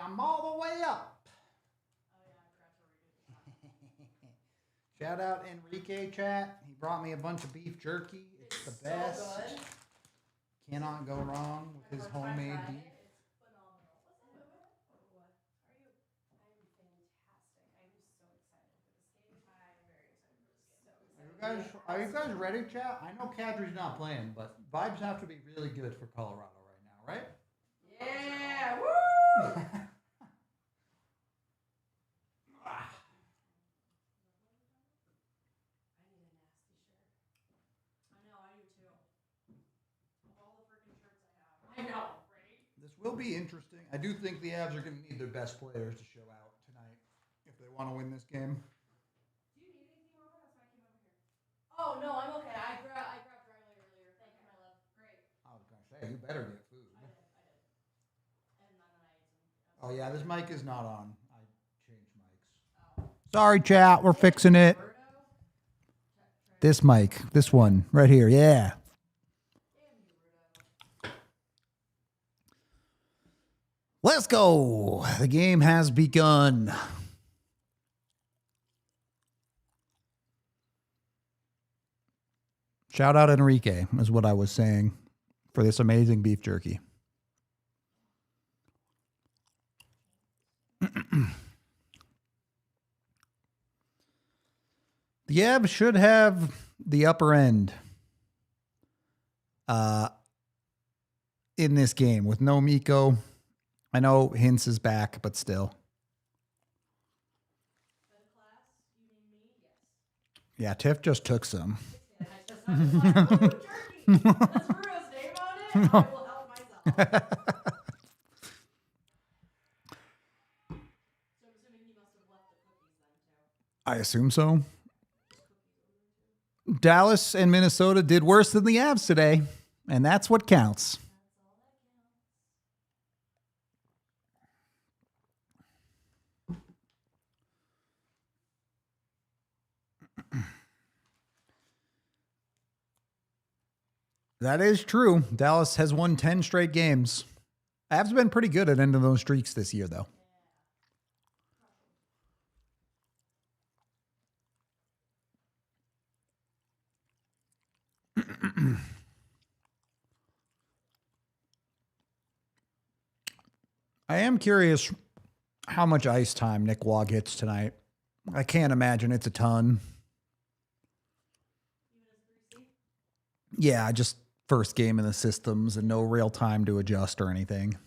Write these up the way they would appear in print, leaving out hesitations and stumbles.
I'm all the way up. Shout out Enrique chat. He brought me a bunch of beef jerky. It's the best. So good. Cannot go wrong with his homemade beef. It's phenomenal. What's it? What? Are you? I'm fantastic. I'm so excited for this game. I'm very excited for this game. Are you guys ready, chat? I know Kadri's not playing, but vibes have to be really good for Colorado right now, right? Yeah! Woo! I know, right? This will be interesting. I do think the Avs are going to need their best players to show out tonight if they want to win this game. Do you need anything more? That's why I came over here. Oh, no, I'm okay. I grabbed Riley earlier. Thank you, my love. Great. I was going to say, you better get food. I did. And then I ate some. Oh, yeah, this mic is not on. I changed mics. Oh. Sorry, chat. We're fixing it. This mic. This one right here. Yeah. Let's go. The game has begun. Shout out Enrique is what I was saying for this amazing beef jerky. The Avs should have the upper end in this game with no Mikko. I know Hintz is back, but still. Yeah, Tiff just took some. That's Ruro's name on it. I will help myself. So I'm assuming he must have left the cookies then too. I assume so. Dallas and Minnesota did worse than the Avs today, and that's what counts. That is true. Dallas has won 10 straight games. Avs have been pretty good at ending those streaks this year, though. I am curious how much ice time Nick Waugh gets tonight. I can't imagine it's a ton. Yeah, just first game in the systems and no real time to adjust or anything.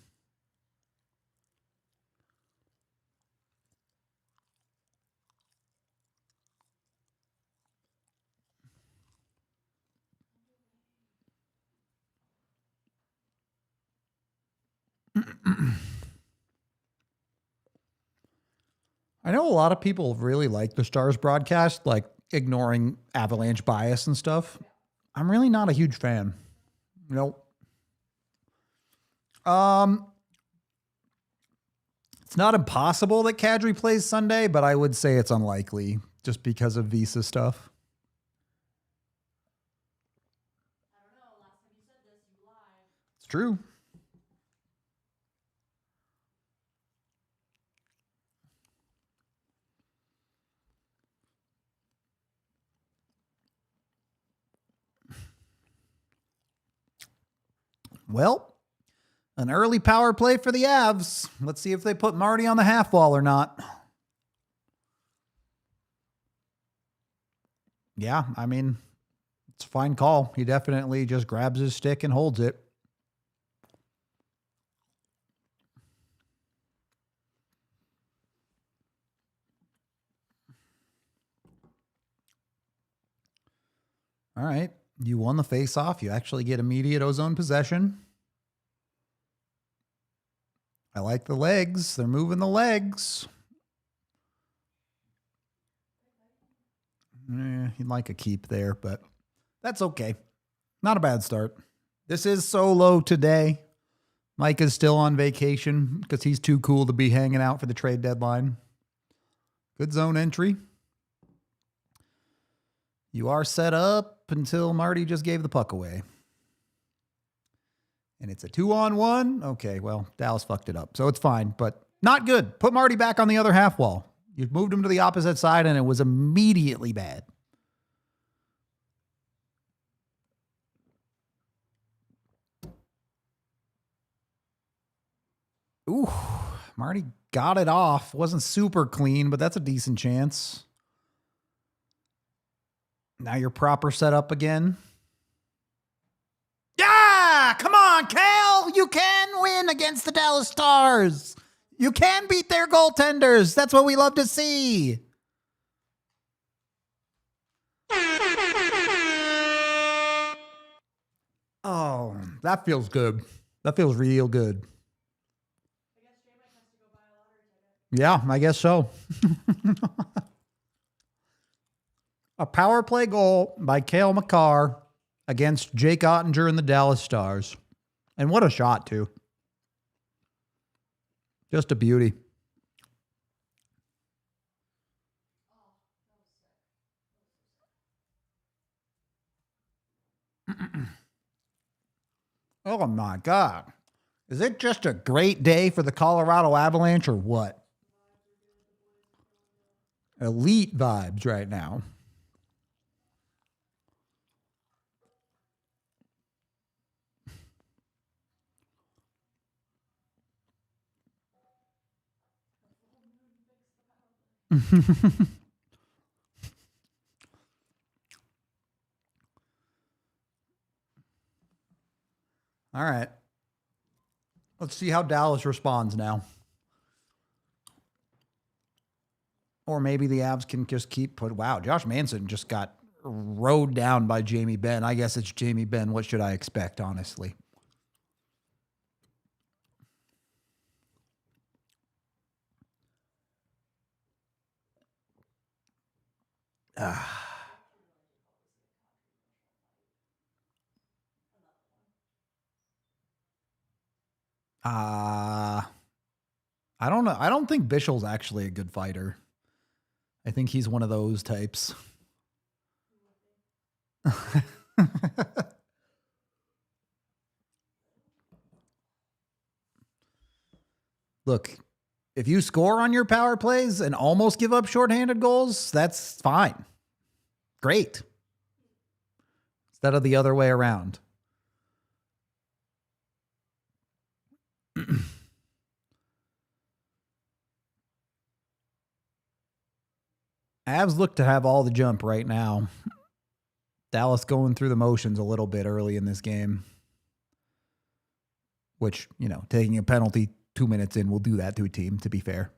I know a lot of people really like the Stars broadcast, like ignoring Avalanche bias and stuff. I'm really not a huge fan. Nope. It's not impossible that Kadri plays Sunday, but I would say it's unlikely just because of visa stuff. I don't know. Last time you said this, you lied. It's true. Well, an early power play for the Avs. Let's see if they put Marty on the half wall or not. Yeah, I mean, it's a fine call. He definitely just grabs his stick and holds it. All right. You won the face-off. You actually get immediate ozone possession. I like the legs. They're moving the legs. You'd like a keep there, but that's okay. Not a bad start. This is solo today. Mike is still on vacation because he's too cool to be hanging out for the trade deadline. Good zone entry. You are set up until Marty just gave the puck away. And it's a 2-on-1. Okay, well, Dallas fucked it up, so it's fine. But Not good. Put Marty back on the other half wall. You moved him to the opposite side, and it was immediately bad. Ooh, Marty got it off. Wasn't super clean, but that's a decent chance. Now you're proper set up again. Yeah! Come on, Cal! You can win against the Dallas Stars. You can beat their goaltenders. That's what we love to see. Oh, that feels good. That feels real good. Yeah, I guess so. A power play goal by Cale Makar against Jake Ottinger and the Dallas Stars. And what a shot, too. Just a beauty. Oh, my God. Is it just a great day for the Colorado Avalanche or what? Elite vibes right now. All right. Let's see how Dallas responds now. Or maybe the Avs can just keep put. Wow, Josh Manson just got rode down by Jamie Benn. I guess it's Jamie Benn. What should I expect, honestly? I don't know. I don't think Bischel's actually a good fighter. I think he's one of those types. Look, if you score on your power plays and almost give up shorthanded goals, that's fine. Great. Instead of the other way around. Avs look to have all the jump right now. Dallas going through the motions a little bit early in this game. Which, you know, taking a penalty 2 minutes in will do that to a team, to be fair.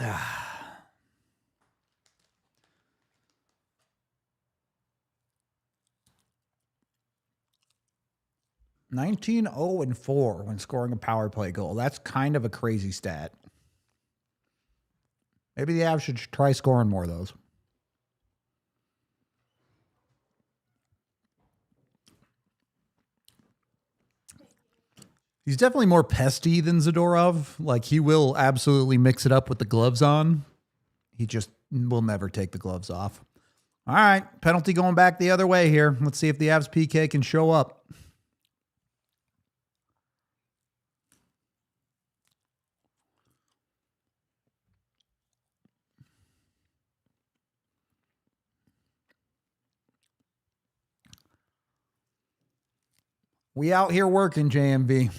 Ah. 19-0-4 when scoring a power play goal. That's kind of a crazy stat. Maybe the Avs should try scoring more of those. He's definitely more pesty than Zadorov. Like, he will absolutely mix it up with the gloves on. He just will never take the gloves off. All right, penalty going back the other way here. Let's see if the Avs PK can show up. We out here working, JMV.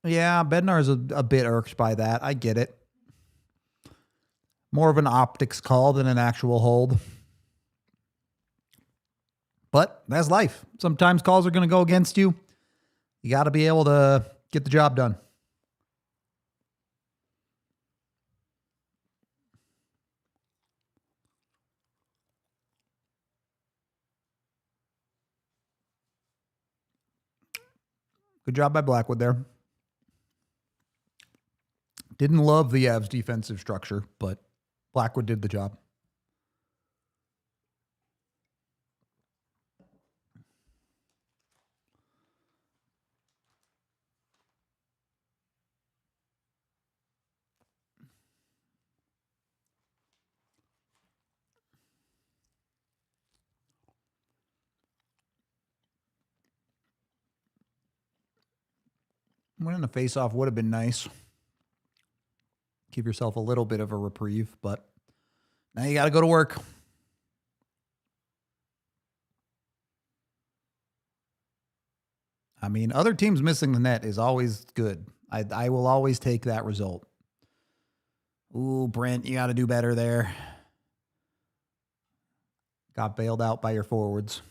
Yeah, Bednar's a bit irked by that. I get it. More of an optics call than an actual hold. But that's life. Sometimes calls are going to go against you. You got to be able to get the job done. Good job by Blackwood there. Didn't love the Avs defensive structure, but Blackwood did the job. Winning the faceoff would have been nice. Give yourself a little bit of a reprieve, but now you got to go to work. I mean, other teams missing the net is always good. I will always take that result. Ooh, Brent, you got to do better there. Got bailed out by your forwards.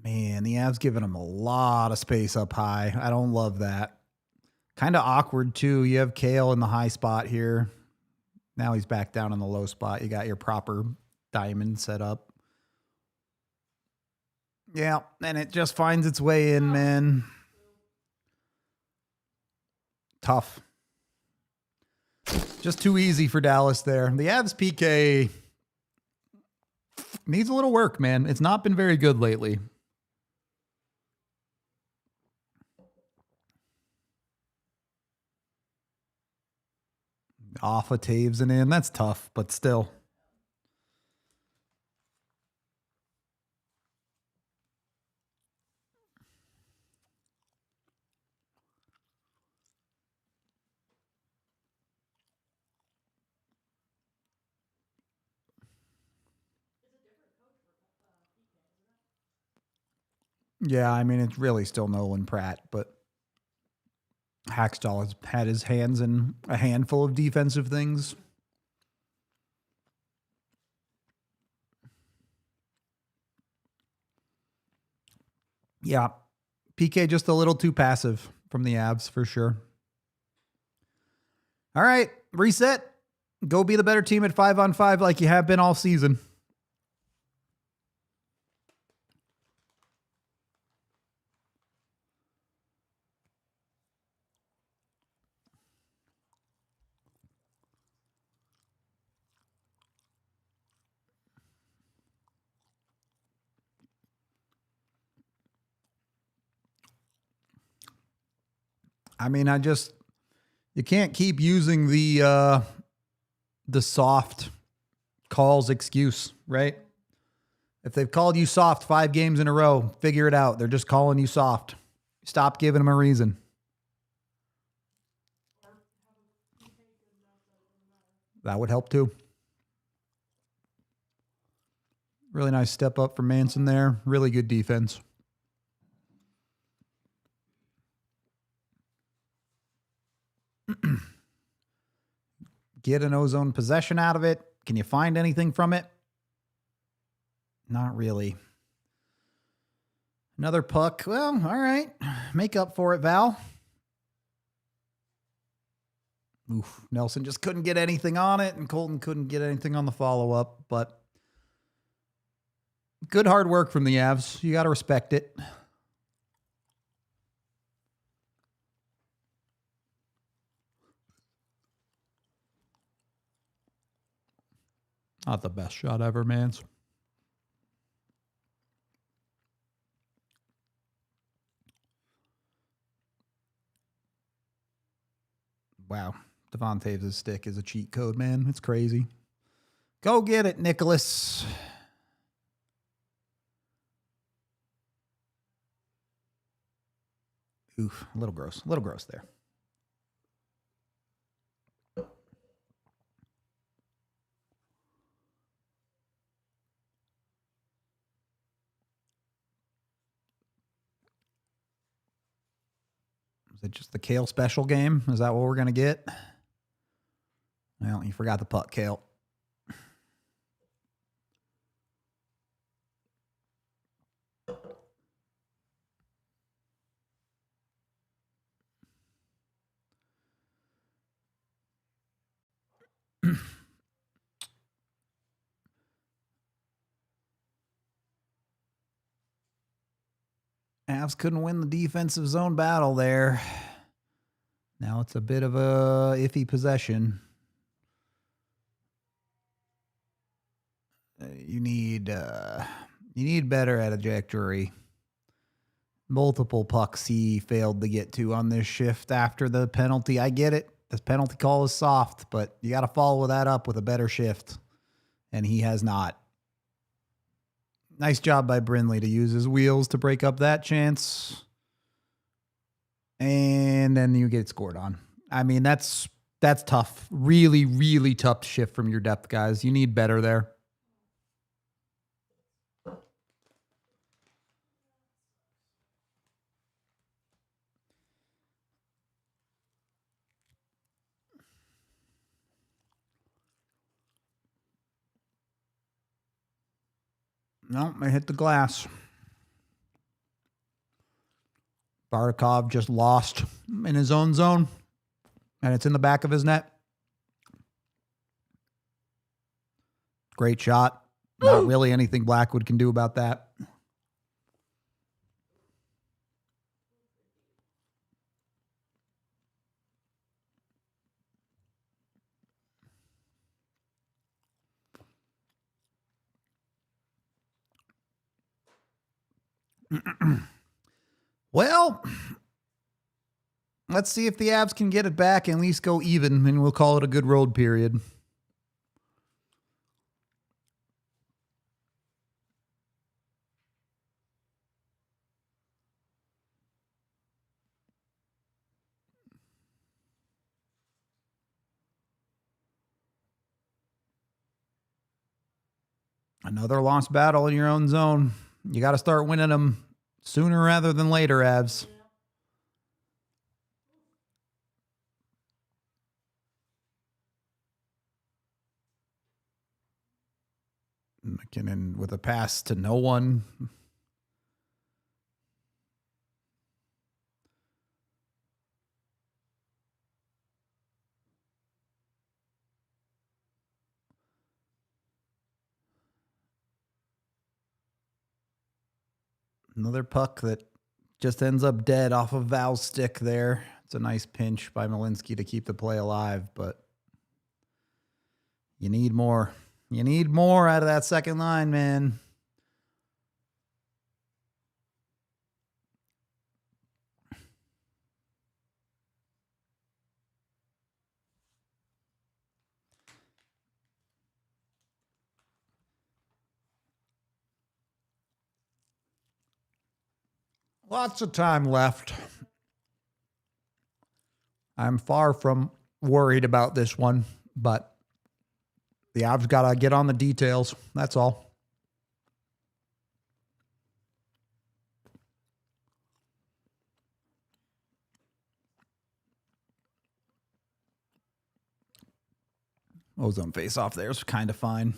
Man, the Avs giving him a lot of space up high. I don't love that. Kind of awkward, too. You have Kale in the high spot here. Now he's back down in the low spot. You got your proper diamond set up. Yeah, and it just finds its way in, man. Tough. Just too easy for Dallas there. The Avs PK needs a little work, man. It's not been very good lately. Off of Taves and in. That's tough, but still. Yeah, I mean, it's really still Nolan Pratt, but Hackstall has had his hands in a handful of defensive things. Yeah, PK just a little too passive from the Avs for sure. All right, reset. Go be the better team at 5-on-5 like you have been all season. I mean, you can't keep using the soft calls excuse, right? If they've called you soft 5 games in a row, figure it out. They're just calling you soft. Stop giving them a reason. That would help too. Really nice step up from Manson there. Really good defense. Get an ozone possession out of it. Can you find anything from it? Not really. Another puck. Well, all right. Make up for it, Val. Oof. Nelson just couldn't get anything on it, and Colton couldn't get anything on the follow-up, but good hard work from the Avs. You got to respect it. Not the best shot ever, Mans. Wow. Devon Taves' stick is a cheat code, man. It's crazy. Go get it, Nicholas. Oof, a little gross. A little gross there. Is it just the Kale special game? Is that what we're going to get? Well, you forgot the puck, Kale. Avs couldn't win the defensive zone battle there. Now it's a bit of a iffy possession. You need better at trajectory. Multiple pucks he failed to get to on this shift after the penalty. I get it. This penalty call is soft, but you got to follow that up with a better shift. And he has not. Nice job by Brindley to use his wheels to break up that chance. And then you get scored on. I mean, that's tough. Really, really tough shift from your depth guys. You need better there. No, they hit the glass. Barkov just lost in his own zone, and it's in the back of his net. Great shot. Not really anything Blackwood can do about that. Well, let's see if the Avs can get it back and at least go even, and we'll call it a good road period. Another lost battle in your own zone. You got to start winning them sooner rather than later, Avs. McKinnon with a pass to no one. Another puck that just ends up dead off of Val's stick there. It's a nice pinch by Malinsky to keep the play alive, but you need more. You need more out of that second line, man. Lots of time left. I'm far from worried about this one, but the Avs got to get on the details. That's all. Ozone face-off there is kind of fine.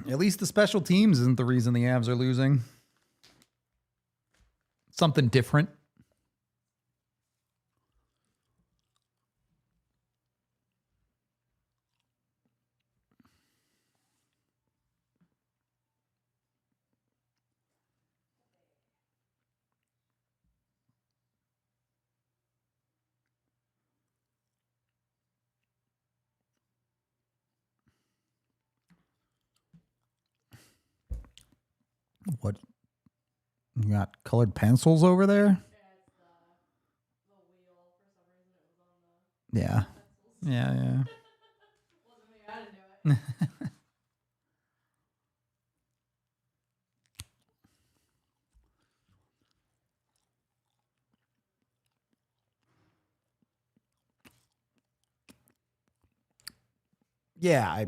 At least the special teams isn't the reason the Avs are losing. Something different. What? You got colored pencils over there? Yeah. Yeah, yeah. Yeah,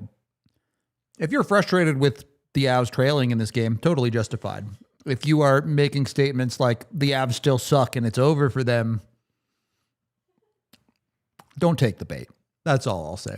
if you're frustrated with the Avs trailing in this game, totally justified. If you are making statements like the Avs still suck and it's over for them, don't take the bait. That's all I'll say.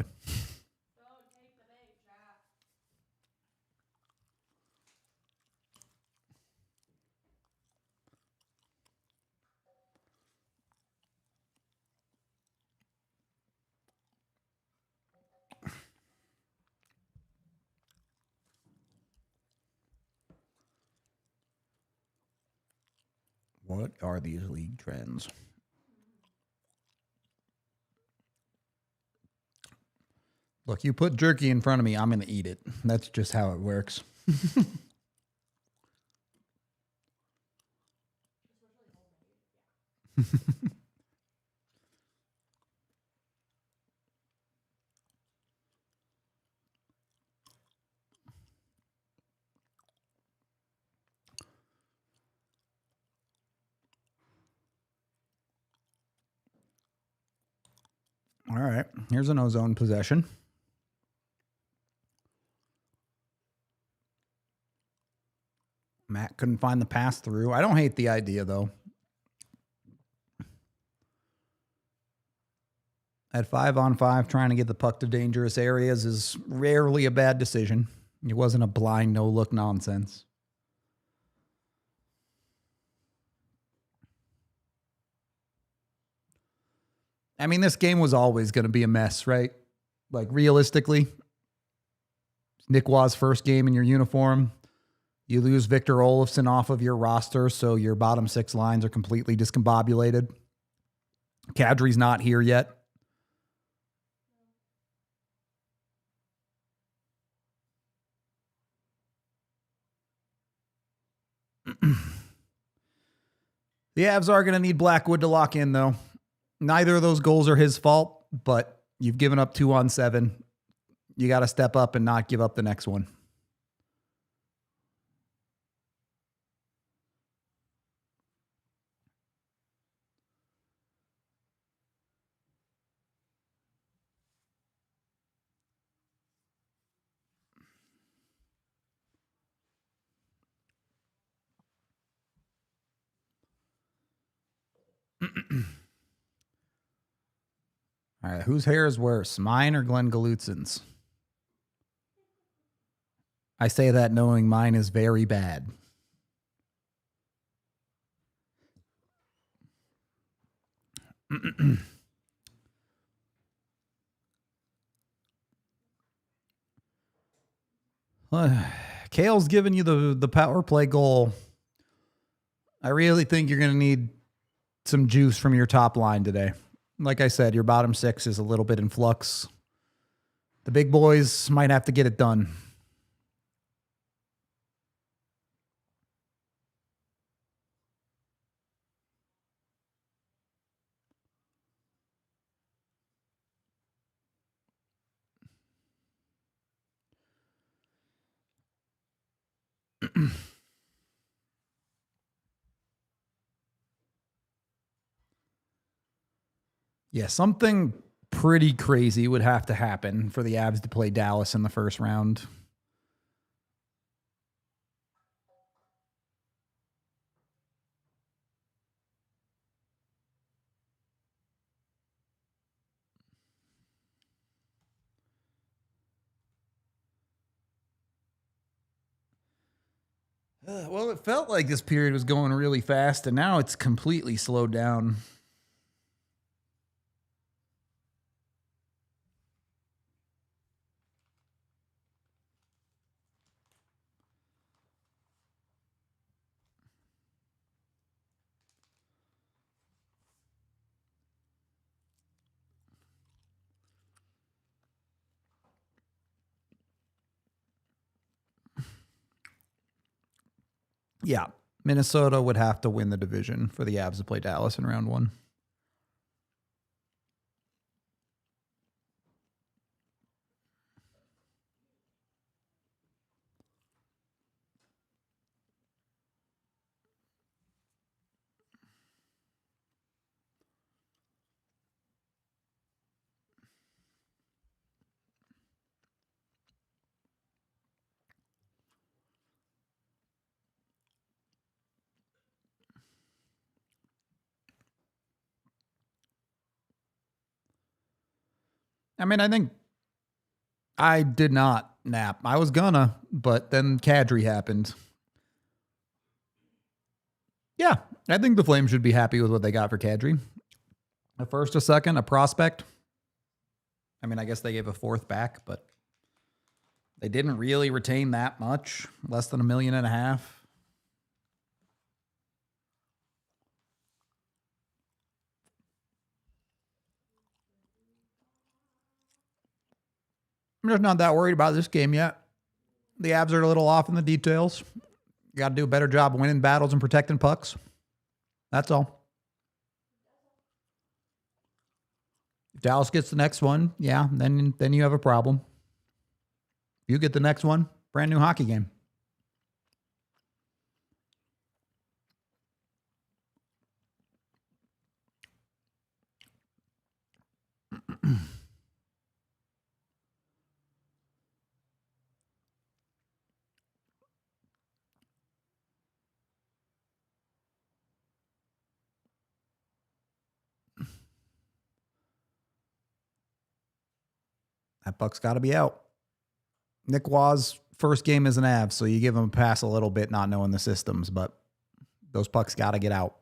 What are these league trends? Look, you put jerky in front of me, I'm going to eat it. That's just how it works. All right, here's an ozone possession. Matt couldn't find the pass through. I don't hate the idea, though. At 5-on-5, trying to get the puck to dangerous areas is rarely a bad decision. It wasn't a blind, no-look nonsense. I mean, this game was always going to be a mess, right? Like, realistically, Nick Waugh's first game in your uniform. You lose Victor Olofsson off of your roster, so your bottom six lines are completely discombobulated. Kadri's not here yet. The Avs are going to need Blackwood to lock in, though. Neither of those goals are his fault, but you've given up 2-on-7. You got to step up and not give up the next one. All right, whose hair is worse, mine or Glenn Galutzin's? I say that knowing mine is very bad. Kale's giving you the power play goal. I really think you're going to need some juice from your top line today. Like I said, your bottom six is a little bit in flux. The big boys might have to get it done. Yeah, something pretty crazy would have to happen for the Avs to play Dallas in the first round. Well, it felt like this period was going really fast, and now it's completely slowed down. Yeah, Minnesota would have to win the division for the Avs to play Dallas in round one. I mean, I think I did not nap. I was gonna, but then Kadri happened. Yeah, I think the Flames should be happy with what they got for Kadri. A first, a second, a prospect. I mean, I guess they gave a fourth back, but they didn't really retain that much. Less than $1.5 million. I'm just not that worried about this game yet. The Avs are a little off in the details. Got to do a better job winning battles and protecting pucks. That's all. If Dallas gets the next one, yeah, then you have a problem. If you get the next one, brand new hockey game. That puck's got to be out. Nick Waugh's first game as an Av, so you give him a pass a little bit, not knowing the systems, but those pucks got to get out.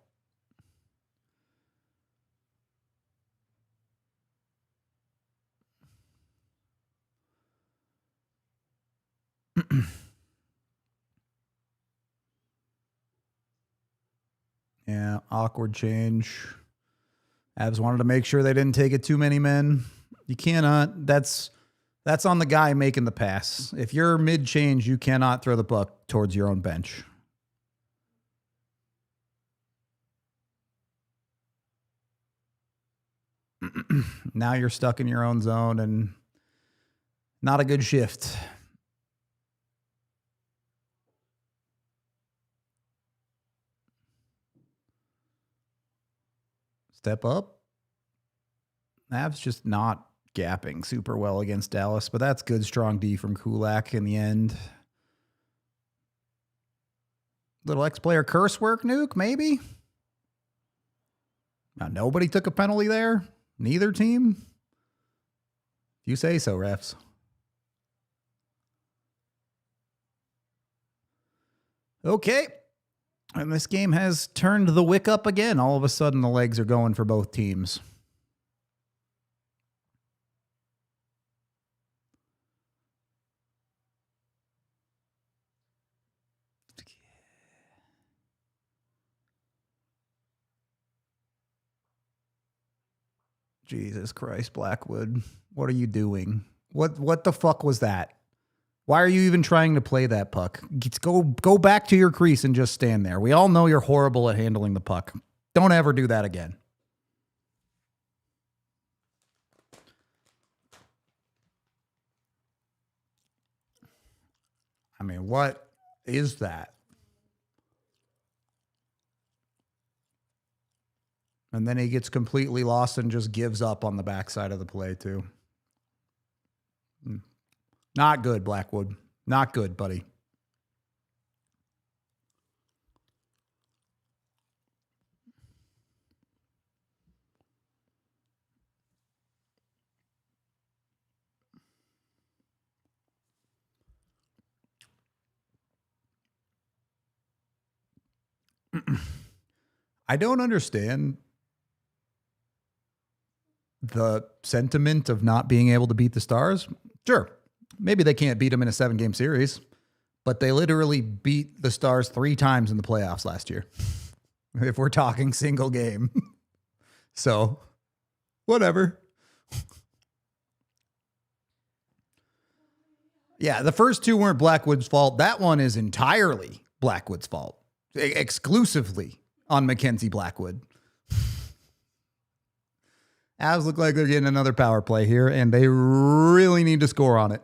Yeah, awkward change. Avs wanted to make sure they didn't take it too many men. You cannot. That's on the guy making the pass. If you're mid-change, you cannot throw the puck towards your own bench. Now you're stuck in your own zone and not a good shift. Step up. Avs just not gapping super well against Dallas, but that's good, strong D from Kulak in the end. Little ex-player curse work, Nuke, maybe? Now, nobody took a penalty there? Neither team? If you say so, refs. Okay. And this game has turned the wick up again. All of a sudden, the legs are going for both teams. Jesus Christ, Blackwood. What are you doing? What the fuck was that? Why are you even trying to play that puck? Go back to your crease and just stand there. We all know you're horrible at handling the puck. Don't ever do that again. I mean, what is that? And then he gets completely lost and just gives up on the backside of the play, too. Not good, Blackwood. Not good, buddy. I don't understand the sentiment of not being able to beat the Stars. Sure, maybe they can't beat them in a 7-game series, but they literally beat the Stars 3 times in the playoffs last year. If we're talking single game. So, whatever. Yeah, the first 2 weren't Blackwood's fault. That one is entirely Blackwood's fault. Exclusively on Mackenzie Blackwood. Avs look like they're getting another power play here, and they really need to score on it.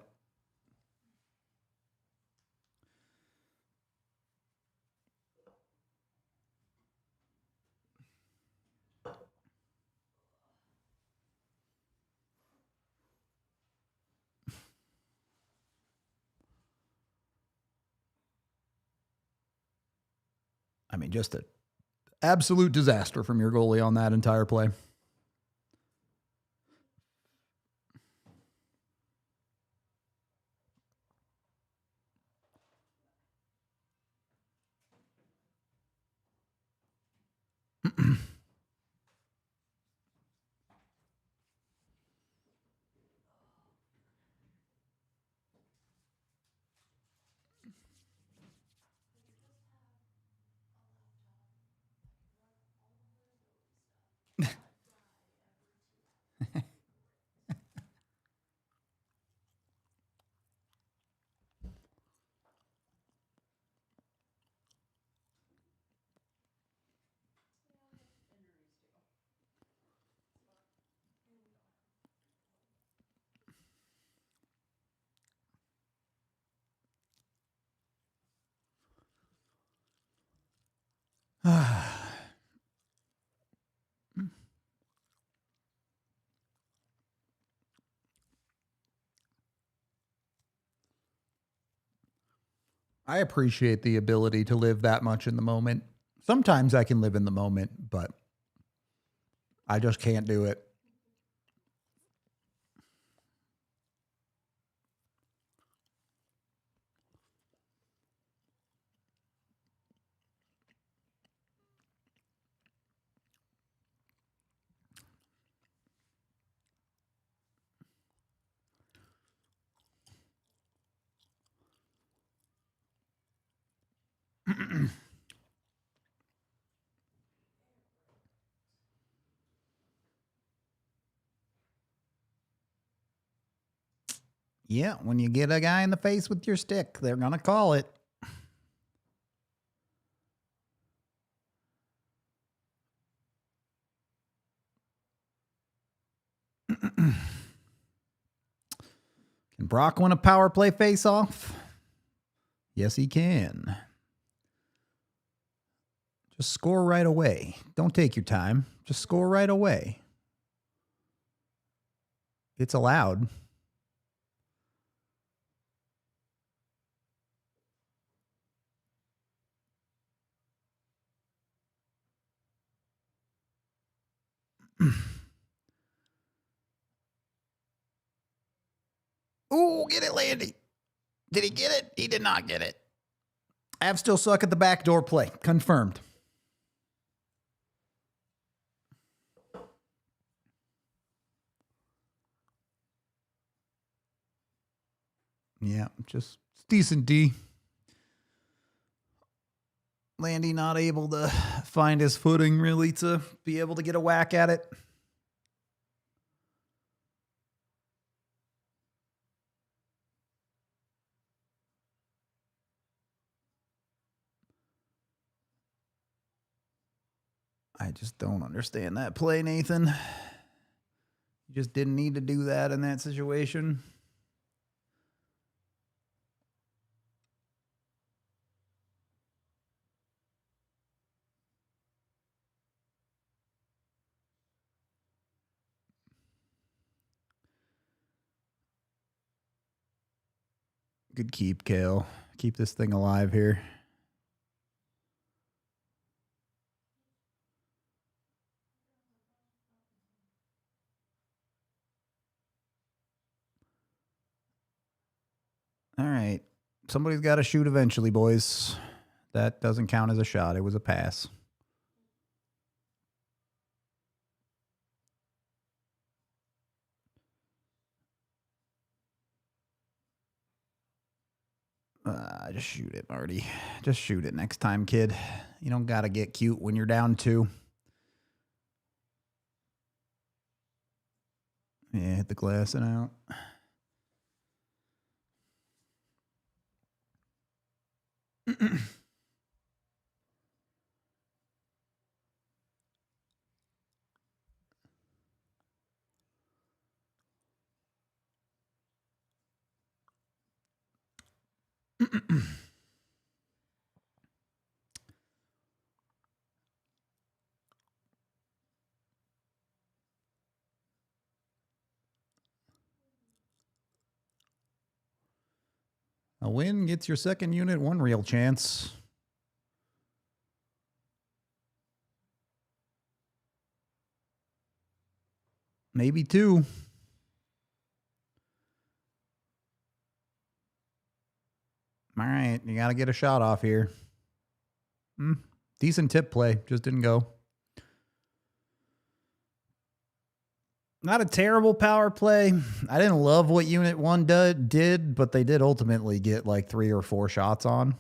I mean, just an absolute disaster from your goalie on that entire play. I appreciate the ability to live that much in the moment. Sometimes I can live in the moment, but I just can't do it. Yeah, when you get a guy in the face with your stick, they're going to call it. Can Brock win a power play face-off? Yes, he can. Just score right away. Don't take your time. Just score right away. It's allowed. Ooh, get it, Landy. Did he get it? He did not get it. Avs still suck at the backdoor play. Confirmed. Yeah, just decent D. Landy not able to find his footing really to be able to get a whack at it. I just don't understand that play, Nathan. You just didn't need to do that in that situation. Good keep, Kale. Keep this thing alive here. All right. Somebody's got to shoot eventually, boys. That doesn't count as a shot. It was a pass. Just shoot it, Marty. Just shoot it next time, kid. You don't got to get cute when you're down 2. Yeah, hit the glass and out. A win gets your second unit 1 real chance. Maybe 2. All right, you got to get a shot off here. Decent tip play, just didn't go. Not a terrible power play. I didn't love what Unit 1 did, but they did ultimately get like 3 or 4 shots on.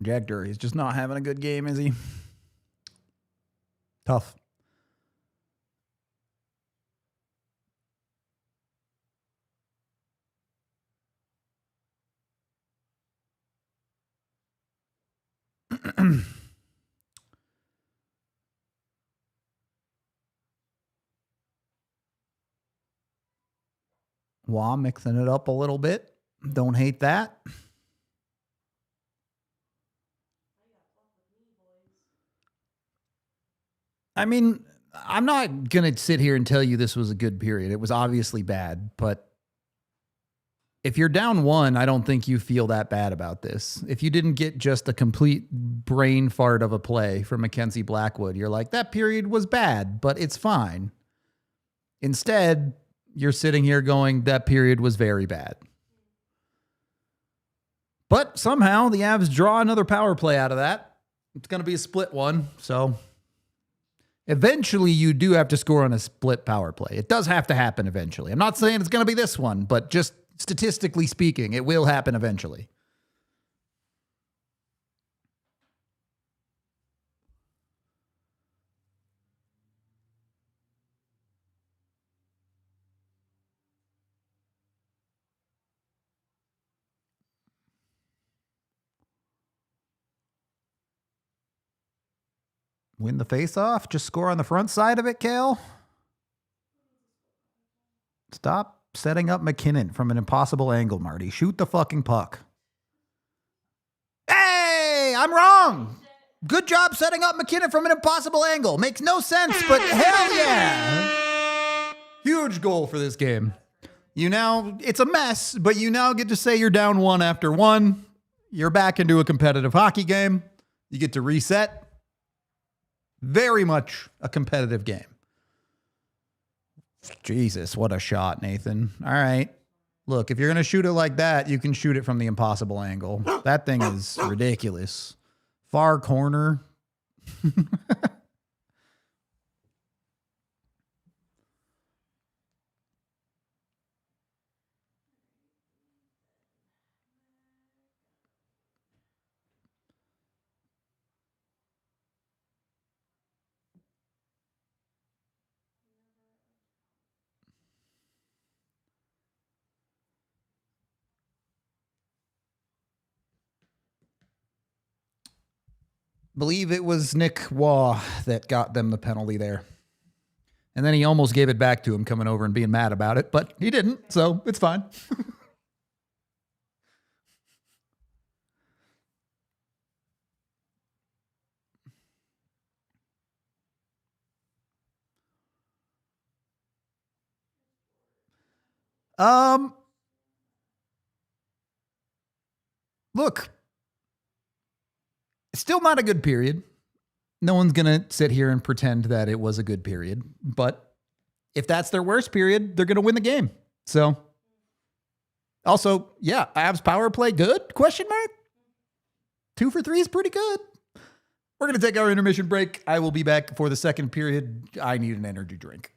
Jack Dury's just not having a good game, is he? Tough. Wah, mixing it up a little bit. Don't hate that. I mean, I'm not going to sit here and tell you this was a good period. It was obviously bad, but if you're down one, I don't think you feel that bad about this. If you didn't get just a complete brain fart of a play from Mackenzie Blackwood, you're like, that period was bad, but it's fine. Instead, you're sitting here going, that period was very bad. But somehow the Avs draw another power play out of that. It's going to be a split one, so eventually you do have to score on a split power play. It does have to happen eventually. I'm not saying it's going to be this one, but just statistically speaking, it will happen eventually. Win the face-off. Just score on the front side of it, Kale. Stop setting up McKinnon from an impossible angle, Marty. Shoot the fucking puck. Hey, I'm wrong. Good job setting up McKinnon from an impossible angle. Makes no sense, but hell yeah. Huge goal for this game. It's a mess, but you now get to say you're down one after one. You're back into a competitive hockey game. You get to reset. Very much a competitive game. Jesus, what a shot, Nathan. All right. Look, if you're going to shoot it like that, you can shoot it from the impossible angle. That thing is ridiculous. Far corner. Believe it was Nick Waugh that got them the penalty there. And then he almost gave it back to him coming over and being mad about it, but he didn't, so it's fine. Look, still not a good period. No one's going to sit here and pretend that it was a good period. But if that's their worst period, they're going to win the game. So, also, yeah, Avs power play good? Question mark? 2 for 3 is pretty good. We're going to take our intermission break. I will be back for the second period. I need an energy drink.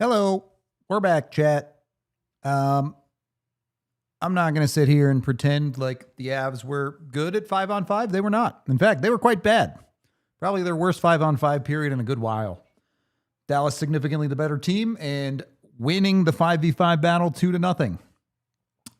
Hello, we're back, chat. I'm not going to sit here and pretend like the Avs were good at 5-on-5. They were not. In fact, they were quite bad. Probably their worst 5-on-5 period in a good while. Dallas significantly the better team and winning the 5v5 battle 2-0.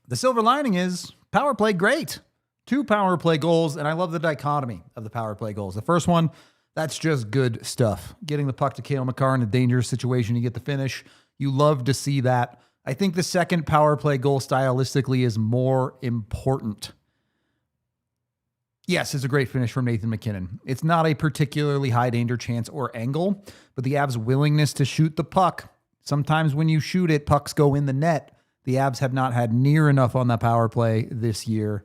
The silver lining is power play great. 2 power play goals, and I love the dichotomy of the power play goals. The first one, that's just good stuff. Getting the puck to Cale Makar in a dangerous situation, you get the finish. You love to see that. I think the second power play goal stylistically is more important. Yes, it's a great finish from Nathan MacKinnon. It's not a particularly high danger chance or angle, but the Avs' willingness to shoot the puck. Sometimes when you shoot it, pucks go in the net. The Avs have not had near enough on the power play this year.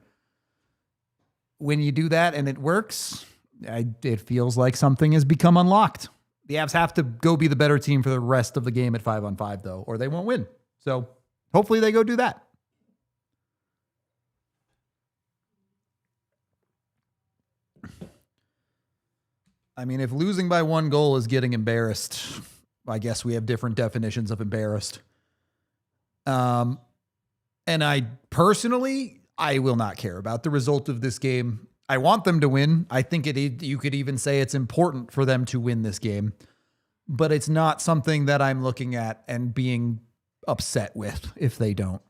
When you do that and it works, it feels like something has become unlocked. The Avs have to go be the better team for the rest of the game at 5-on-5, though, or they won't win. So hopefully they go do that. I mean, if losing by 1 goal is getting embarrassed, I guess we have different definitions of embarrassed. And I personally, I will not care about the result of this game. I want them to win. I think you could even say it's important for them to win this game, but it's not something that I'm looking at and being upset with if they don't.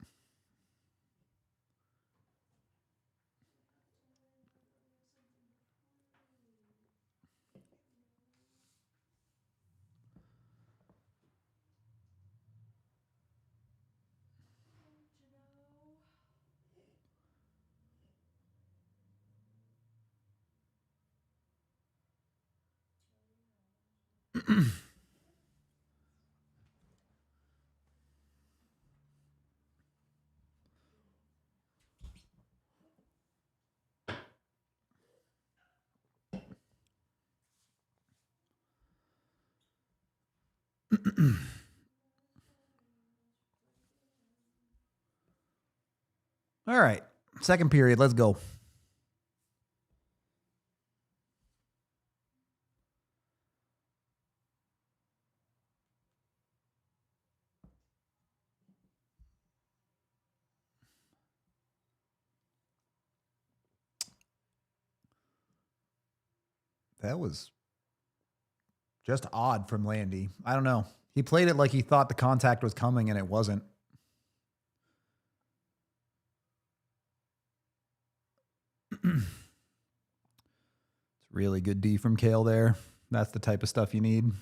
All right. Second period. Let's go. That was just odd from Landy. I don't know. He played it like he thought the contact was coming and it wasn't. It's really good D from Cale there. That's the type of stuff you need.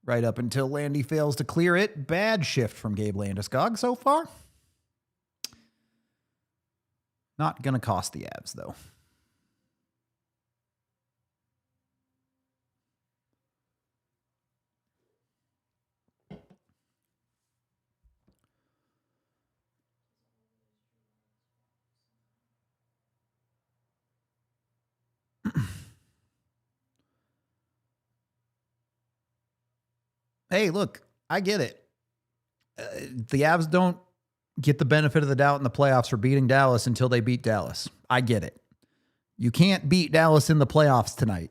Right up until Landy fails to clear it. Bad shift from Gabe Landeskog so far. Not going to cost the Avs, though. Hey, look, I get it. The Avs don't get the benefit of the doubt in the playoffs for beating Dallas until they beat Dallas. I get it. You can't beat Dallas in the playoffs tonight.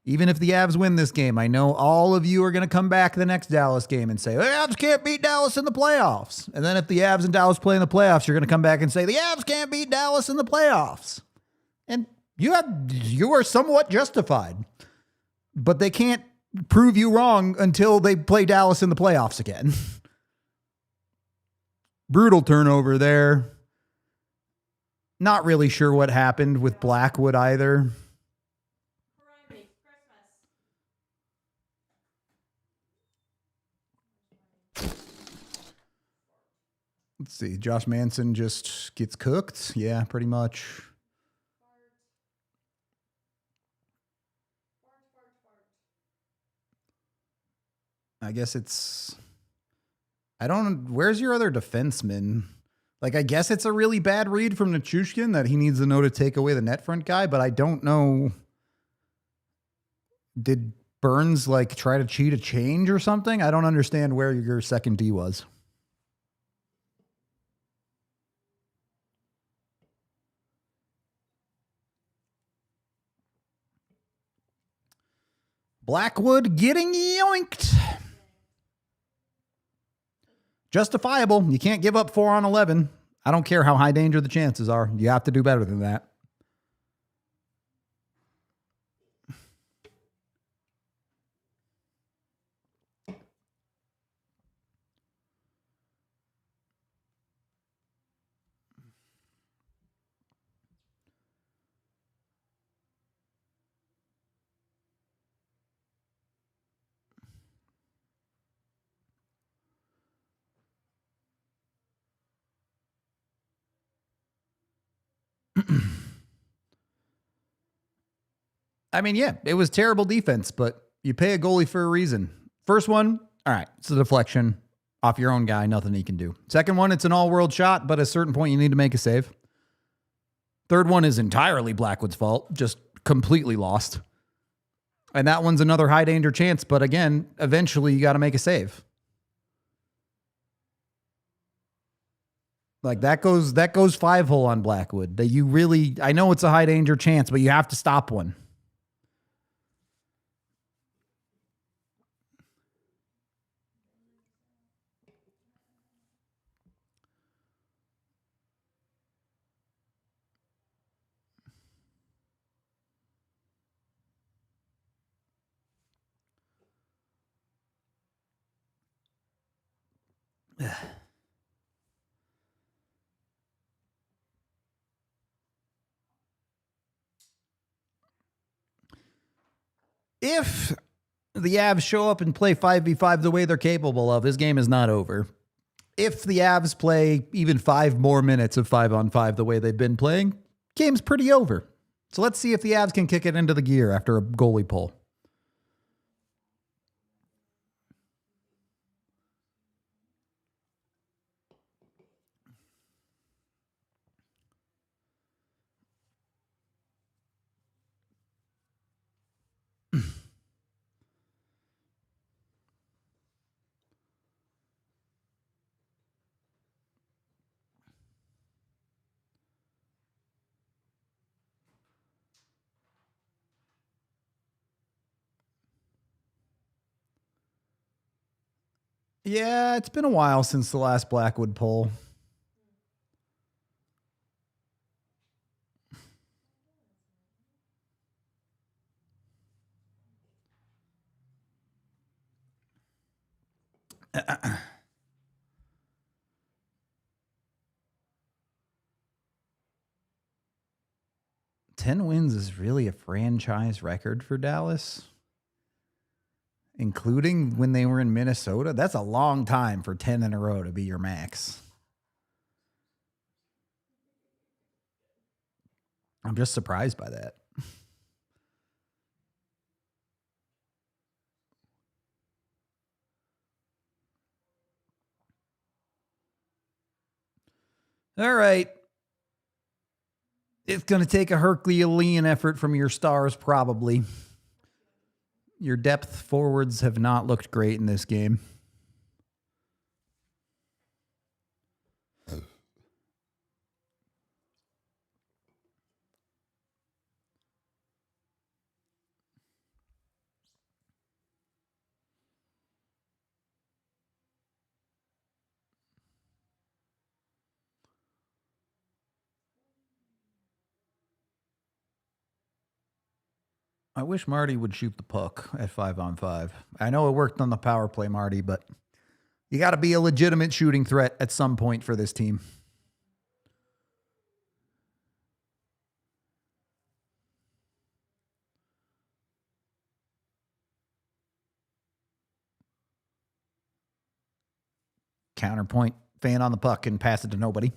Even if the Avs win this game, I know all of you are going to come back the next Dallas game and say, the Avs can't beat Dallas in the playoffs. And then if the Avs and Dallas play in the playoffs, you're going to come back and say, the Avs can't beat Dallas in the playoffs. And you are somewhat justified. But they can't prove you wrong until they play Dallas in the playoffs again. Brutal turnover there. Not really sure what happened with Blackwood either. Let's see. Josh Manson just gets cooked. Yeah, pretty much. I guess it's... Where's your other defenseman? Like, I guess it's a really bad read from Nichushkin that he needs to know to take away the net front guy, but I don't know. Did Burns, try to cheat a change or something? I don't understand where your second D was. Blackwood getting yoinked. Justifiable. You can't give up 4 on 11. I don't care how high danger the chances are. You have to do better than that. I mean, yeah, it was terrible defense, but you pay a goalie for a reason. First one, all right, it's a deflection off your own guy, nothing he can do. Second one, it's an all-world shot, but at a certain point you need to make a save. Third one is entirely Blackwood's fault, just completely lost. And that one's another high-danger chance, but again, eventually you got to make a save. Like that goes 5-hole on Blackwood. That you really, I know it's a high-danger chance, but you have to stop one. If the Avs show up and play 5v5 the way they're capable of, this game is not over. If the Avs play even 5 more minutes of 5-on-5 the way they've been playing, game's pretty over. So let's see if the Avs can kick it into the gear after a goalie pull. Yeah, it's been a while since the last Blackwood pull. Uh, 10 wins is really a franchise record for Dallas, including when they were in Minnesota. That's a long time for 10 in a row to be your max. I'm just surprised by that. All right. It's going to take a Herculean effort from your stars, probably. Your depth forwards have not looked great in this game. I wish Marty would shoot the puck at 5-on-5. I know it worked on the power play, Marty, but you got to be a legitimate shooting threat at some point for this team. Counterpoint, fan on the puck and pass it to nobody.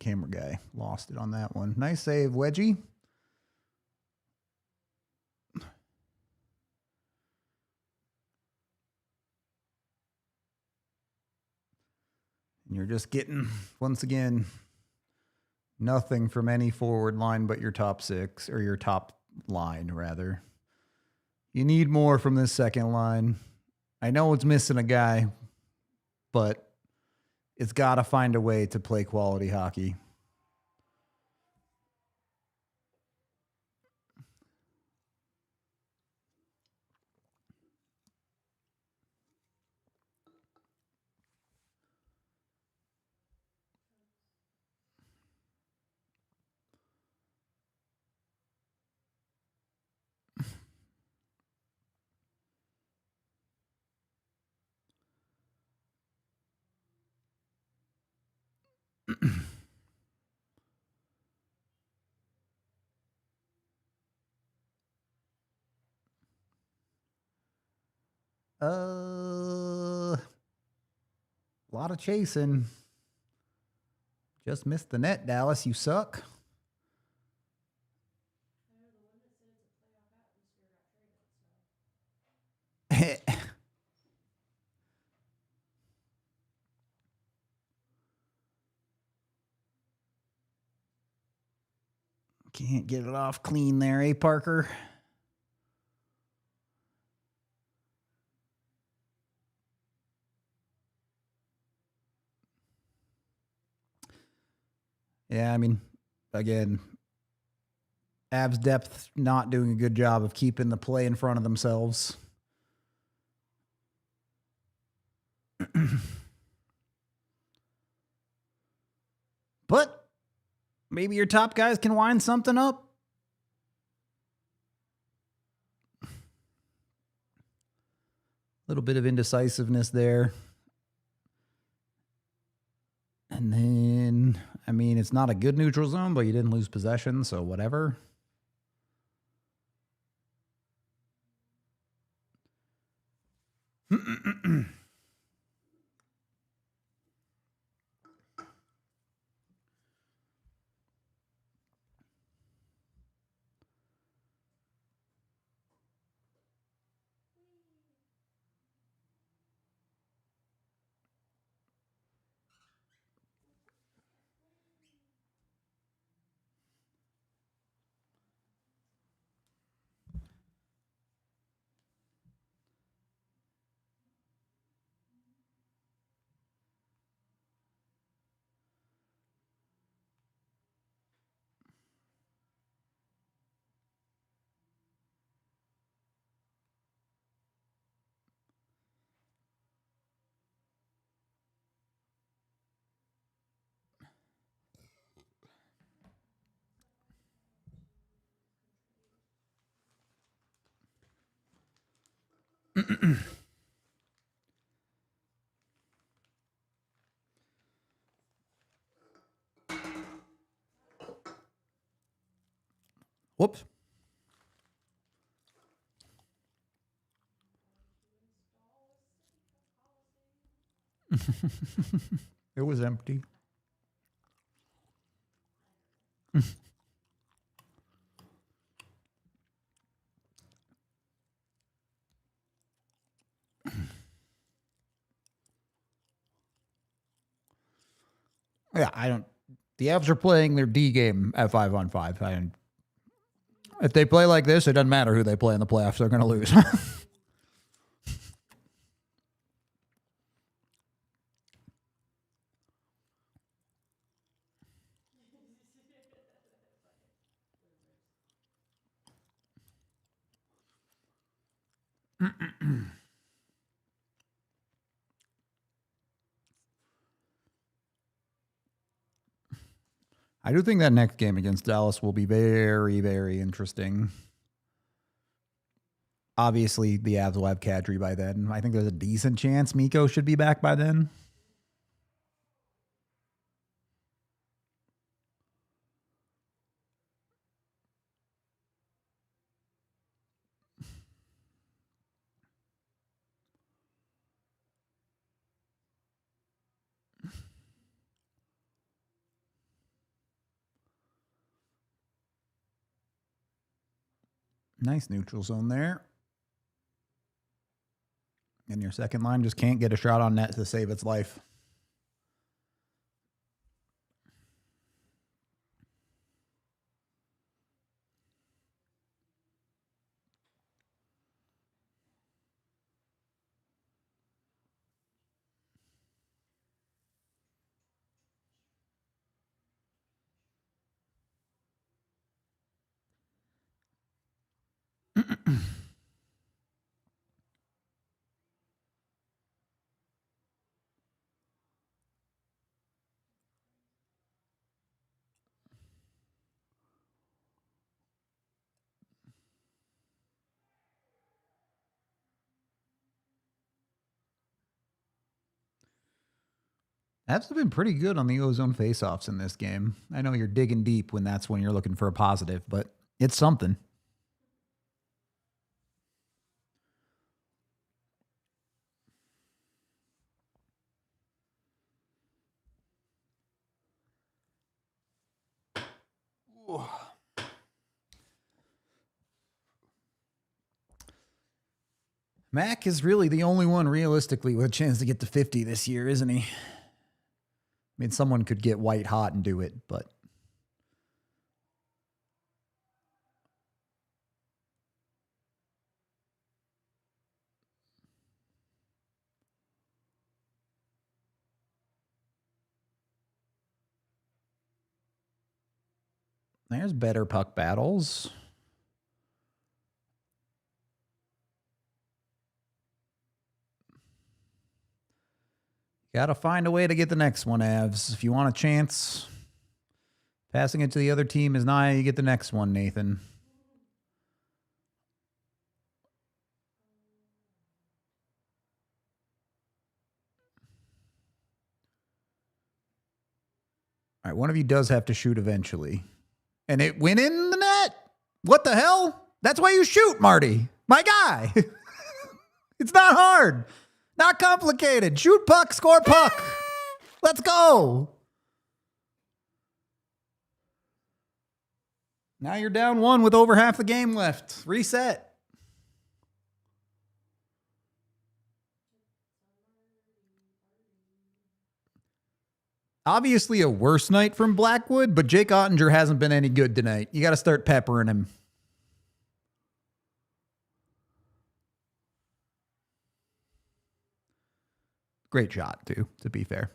Camera guy lost it on that one. Nice save, Wedgie. And you're just getting, once again, Nothing from any forward line but your top six, or your top line, rather. You need more from this second line. I know it's missing a guy, but it's got to find a way to play quality hockey. A lot of chasing. Just missed the net, Dallas. You suck. Can't get it off clean there, eh, Parker? Yeah, I mean, again, Avs depth not doing a good job of keeping the play in front of themselves. But maybe your top guys can wind something up. A little bit of indecisiveness there. And then, I mean, it's not a good neutral zone, but you didn't lose possession, so whatever. Whoops. It was empty. Yeah, I don't. The Avs are playing their D game at 5-on-5. If they play like this, it doesn't matter who they play in the playoffs. They're going to lose. I do think that next game against Dallas will be very, very interesting. Obviously, the Avs will have Kadri by then. I think there's a decent chance Mikko should be back by then. Nice neutral zone there. And your second line just can't get a shot on net to save its life. Avs have been pretty good on the ozone faceoffs in this game. I know you're digging deep when that's when you're looking for a positive, but it's something. Mac is really the only one realistically with a chance to get to 50 this year, isn't he? I mean, someone could get white hot and do it, but there's better puck battles. Got to find a way to get the next one, Avs. If you want a chance, passing it to the other team is not how you get the next one, Nathan. All right, one of you does have to shoot eventually. And it went in the net. What the hell? That's why you shoot, Marty. My guy. It's not hard. Not complicated. Shoot puck, score puck. Let's go. Now you're down 1 with over half the game left. Reset. Obviously a worse night from Blackwood, but Jake Ottinger hasn't been any good tonight. You got to start peppering him. Great shot, too, to be fair.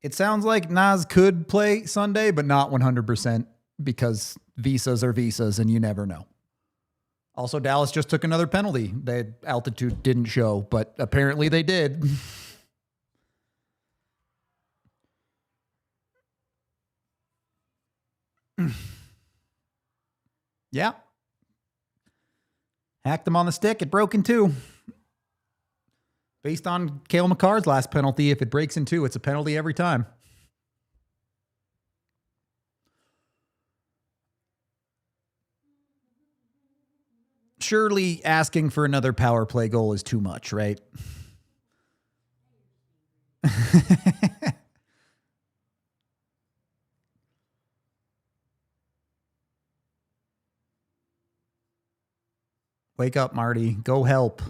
It sounds like Nas could play Sunday, but not 100% because visas are visas and you never know. Also, Dallas just took another penalty. The altitude didn't show, but apparently they did. Yeah. Hacked him on the stick. It broke in 2. Based on Cale Makar's last penalty, if it breaks in 2, it's a penalty every time. Surely asking for another power play goal is too much, right? Wake up, Marty. Go help.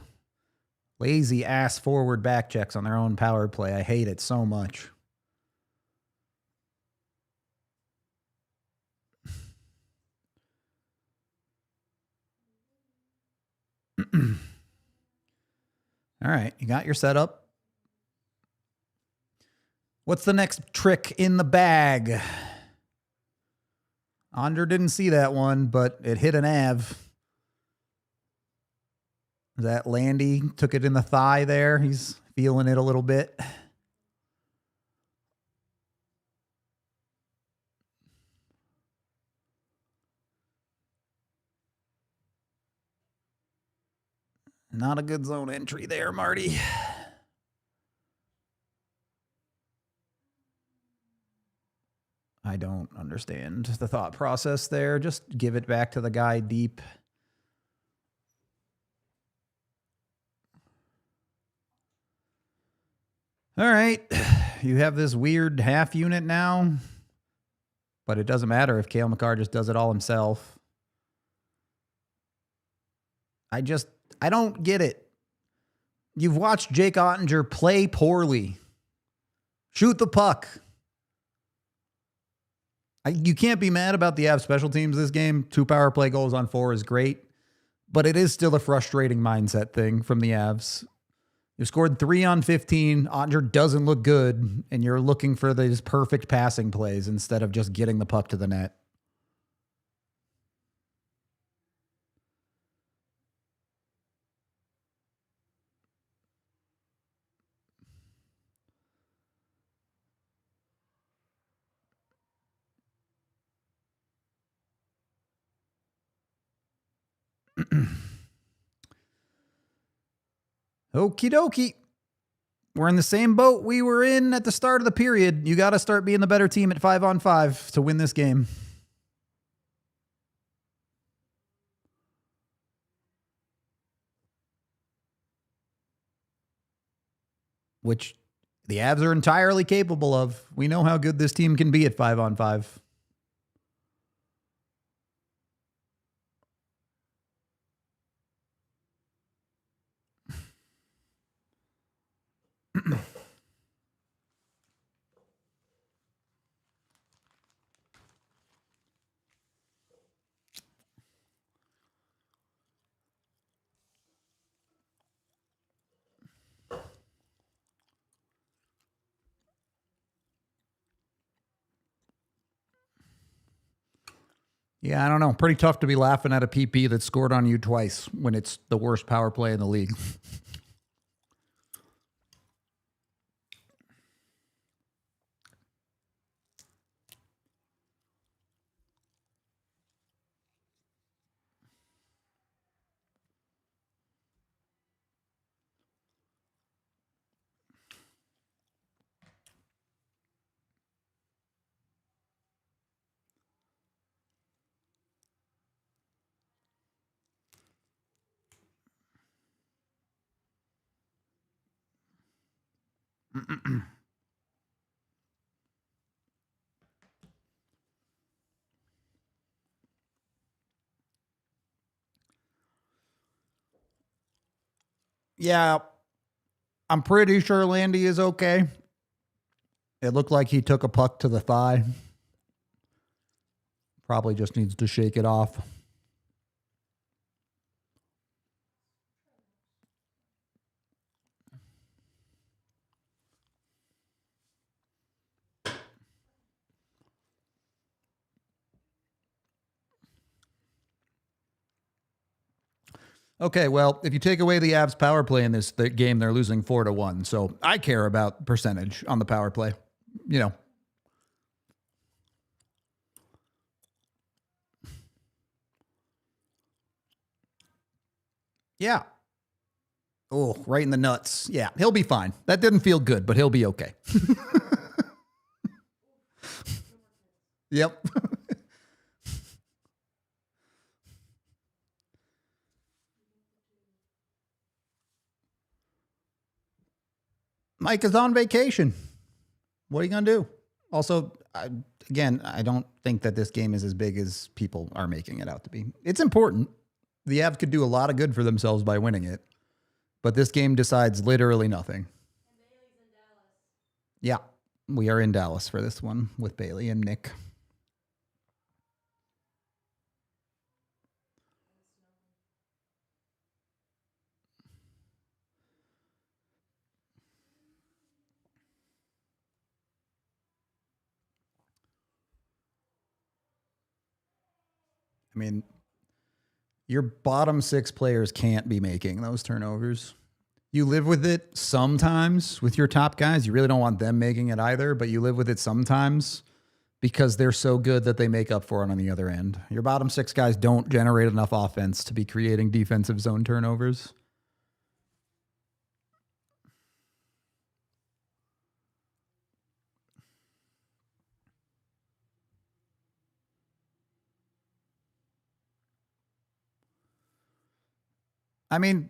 Lazy ass forward back checks on their own power play. I hate it so much. All right, you got your setup. What's the next trick in the bag? Onder didn't see that one, but it hit an Av. That Landy took it in the thigh there. He's feeling it a little bit. Not a good zone entry there, Marty. I don't understand the thought process there. Just give it back to the guy deep. All right. You have this weird half unit now, but it doesn't matter if Cale Makar just does it all himself. I don't get it. You've watched Jake Ottinger play poorly. Shoot the puck. You can't be mad about the Avs special teams this game. 2 power play goals on 4 is great, but it is still a frustrating mindset thing from the Avs. You scored 3 on 15. Ottinger doesn't look good, and you're looking for these perfect passing plays instead of just getting the puck to the net. Okie dokie. We're in the same boat we were in at the start of the period. You got to start being the better team at 5-on-5 to win this game. Which the Avs are entirely capable of. We know how good this team can be at 5-on-5. Yeah, I don't know. Pretty tough to be laughing at a PP that scored on you twice when it's the worst power play in the league. Yeah, I'm pretty sure Landy is okay. It looked like he took a puck to the thigh. Probably just needs to shake it off. Okay, well, if you take away the Avs power play in this game, they're losing 4-1. So I care about percentage on the power play. You know. Yeah. Oh, right in the nuts. Yeah, he'll be fine. That didn't feel good, but he'll be okay. Yep. Mike is on vacation. What are you going to do? Also, again, I don't think that this game is as big as people are making it out to be. It's important. The Avs could do a lot of good for themselves by winning it. But this game decides literally nothing. Yeah, we are in Dallas for this one with Bailey and Nick. I mean, your bottom six players can't be making those turnovers. You live with it sometimes with your top guys. You really don't want them making it either, but you live with it sometimes because they're so good that they make up for it on the other end. Your bottom six guys don't generate enough offense to be creating defensive zone turnovers. I mean,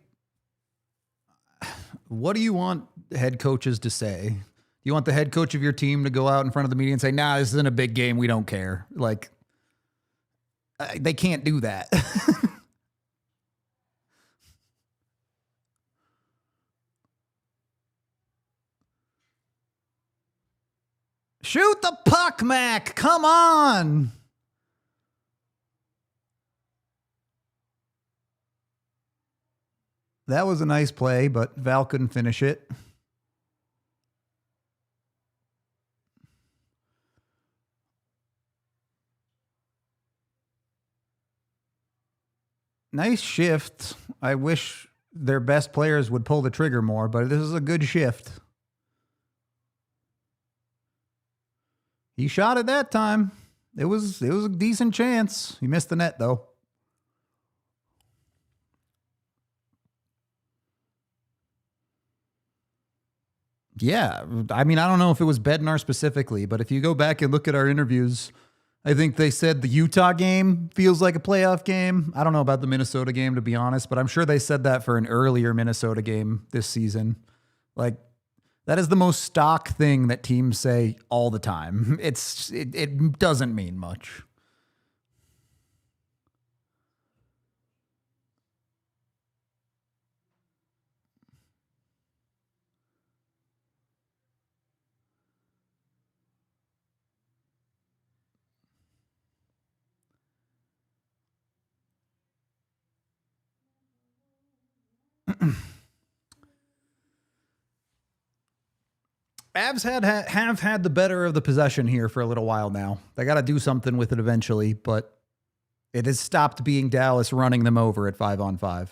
what do you want head coaches to say? Do you want the head coach of your team to go out in front of the media and say, nah, this isn't a big game. We don't care. Like, they can't do that. Shoot the puck, Mac. Come on. That was a nice play, but Val couldn't finish it. Nice shift. I wish their best players would pull the trigger more, but this is a good shift. He shot it that time. It was a decent chance. He missed the net, though. Yeah, I mean, I don't know if it was Bednar specifically, but if you go back and look at our interviews, I think they said the Utah game feels like a playoff game. I don't know about the Minnesota game, to be honest, but I'm sure they said that for an earlier Minnesota game this season. Like, that is the most stock thing that teams say all the time. It doesn't mean much. Avs have had the better of the possession here for a little while now. They got to do something with it eventually, but it has stopped being Dallas running them over at 5-on-5.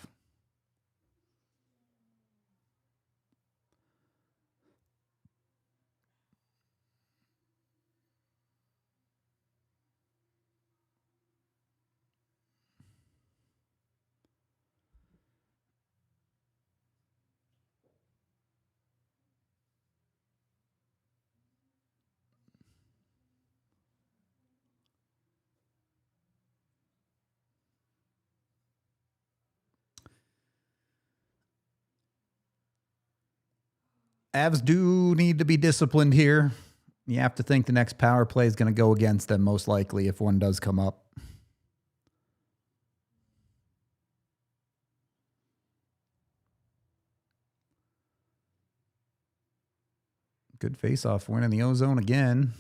Avs do need to be disciplined here. You have to think the next power play is going to go against them, most likely, if one does come up. Good face-off win in the ozone again.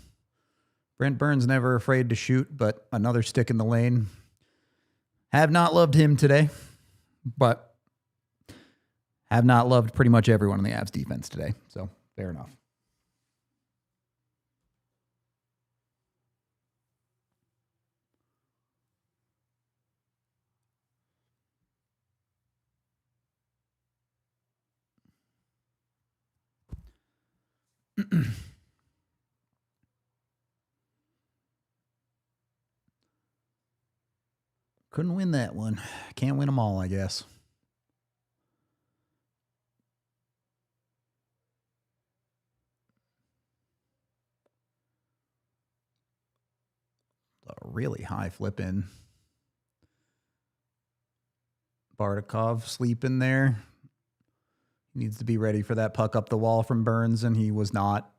Brent Burns never afraid to shoot, but another stick in the lane. Have not loved him today, but have not loved pretty much everyone on the Avs defense today. So, fair enough. Couldn't win that one. Can't win them all, I guess. A really high flip in. Bardakov sleeping there. Needs to be ready for that puck up the wall from Burns, and he was not.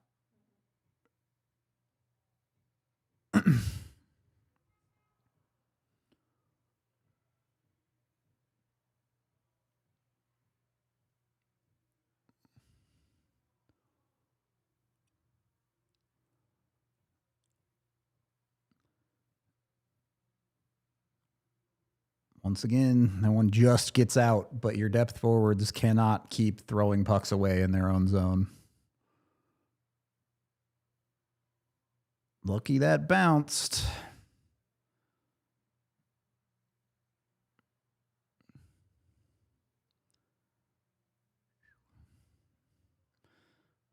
Once again, that one just gets out, but your depth forwards cannot keep throwing pucks away in their own zone. Lucky that bounced.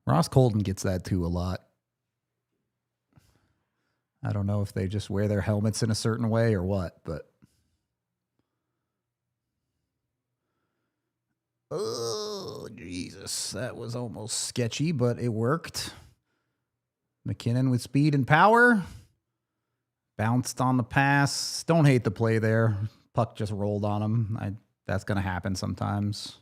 Ross Colton gets that too a lot. I don't know if they just wear their helmets in a certain way or what, but. Oh, Jesus. That was almost sketchy, but it worked. McKinnon with speed and power. Bounced on the pass. Don't hate the play there. Puck just rolled on him. That's going to happen sometimes.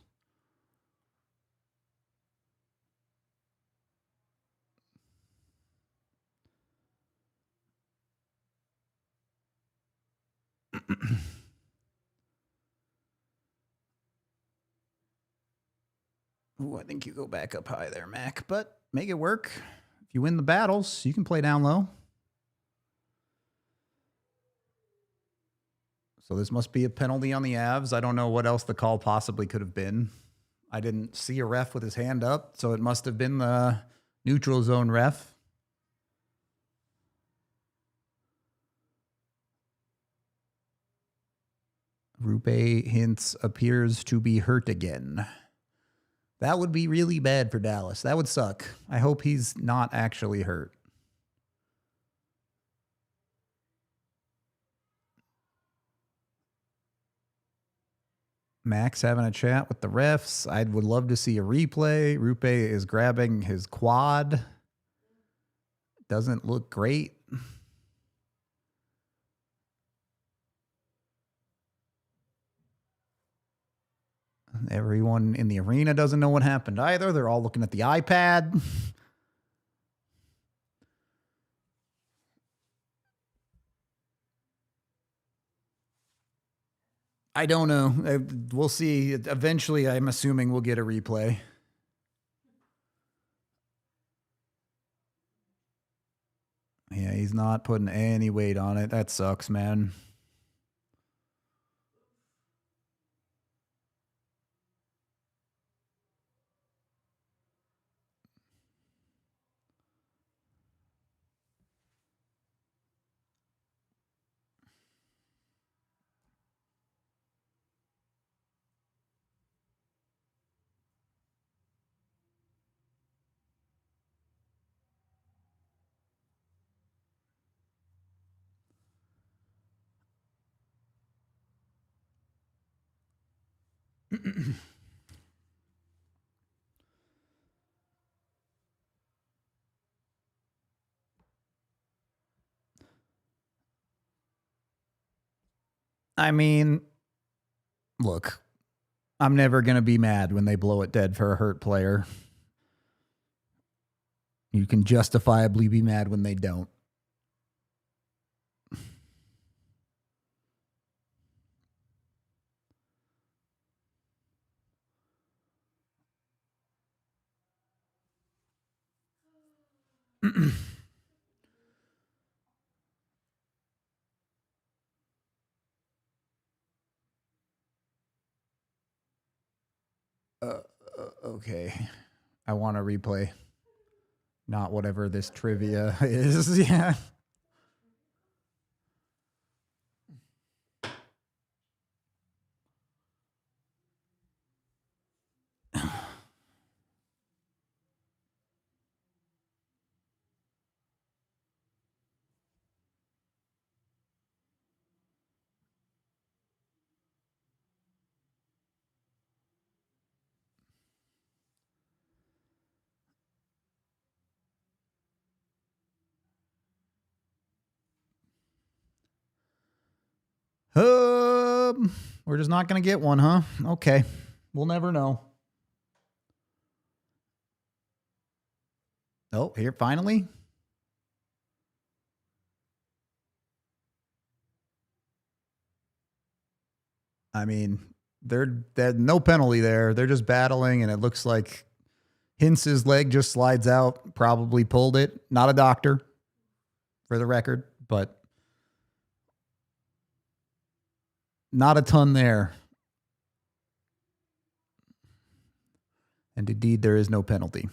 Ooh, I think you go back up high there, Mac, but make it work. If you win the battles, you can play down low. So this must be a penalty on the Avs. I don't know what else the call possibly could have been. I didn't see a ref with his hand up, so it must have been the neutral zone ref. Rupe Hintz appears to be hurt again. That would be really bad for Dallas. That would suck. I hope he's not actually hurt. Max having a chat with the refs. I would love to see a replay. Rupe is grabbing his quad. Doesn't look great. Everyone in the arena doesn't know what happened either. They're all looking at the iPad. I don't know. We'll see. Eventually, I'm assuming we'll get a replay. Yeah, he's not putting any weight on it. That sucks, man. I mean, look, I'm never going to be mad when they blow it dead for a hurt player. You can justifiably be mad when they don't. Okay. I want a replay. Not whatever this trivia is. Yeah. We're just not going to get one, huh? Okay. We'll never know. Oh, here, finally. I mean, there's no penalty there. They're just battling, and it looks like Hintz's leg just slides out, probably pulled it. Not a doctor, for the record, but not a ton there. And indeed, there is no penalty.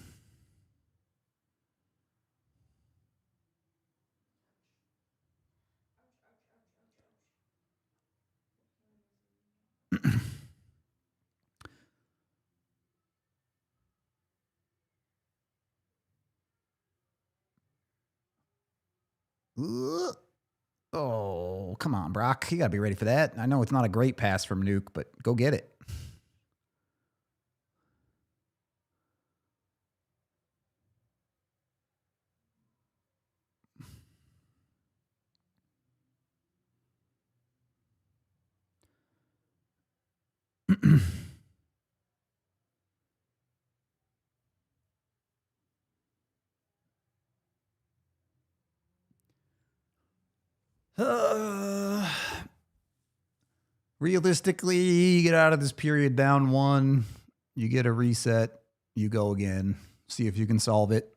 Oh, come on, Brock. You got to be ready for that. I know it's not a great pass from Nuke, but go get it. Realistically, you get out of this period down one, you get a reset, you go again, see if you can solve it.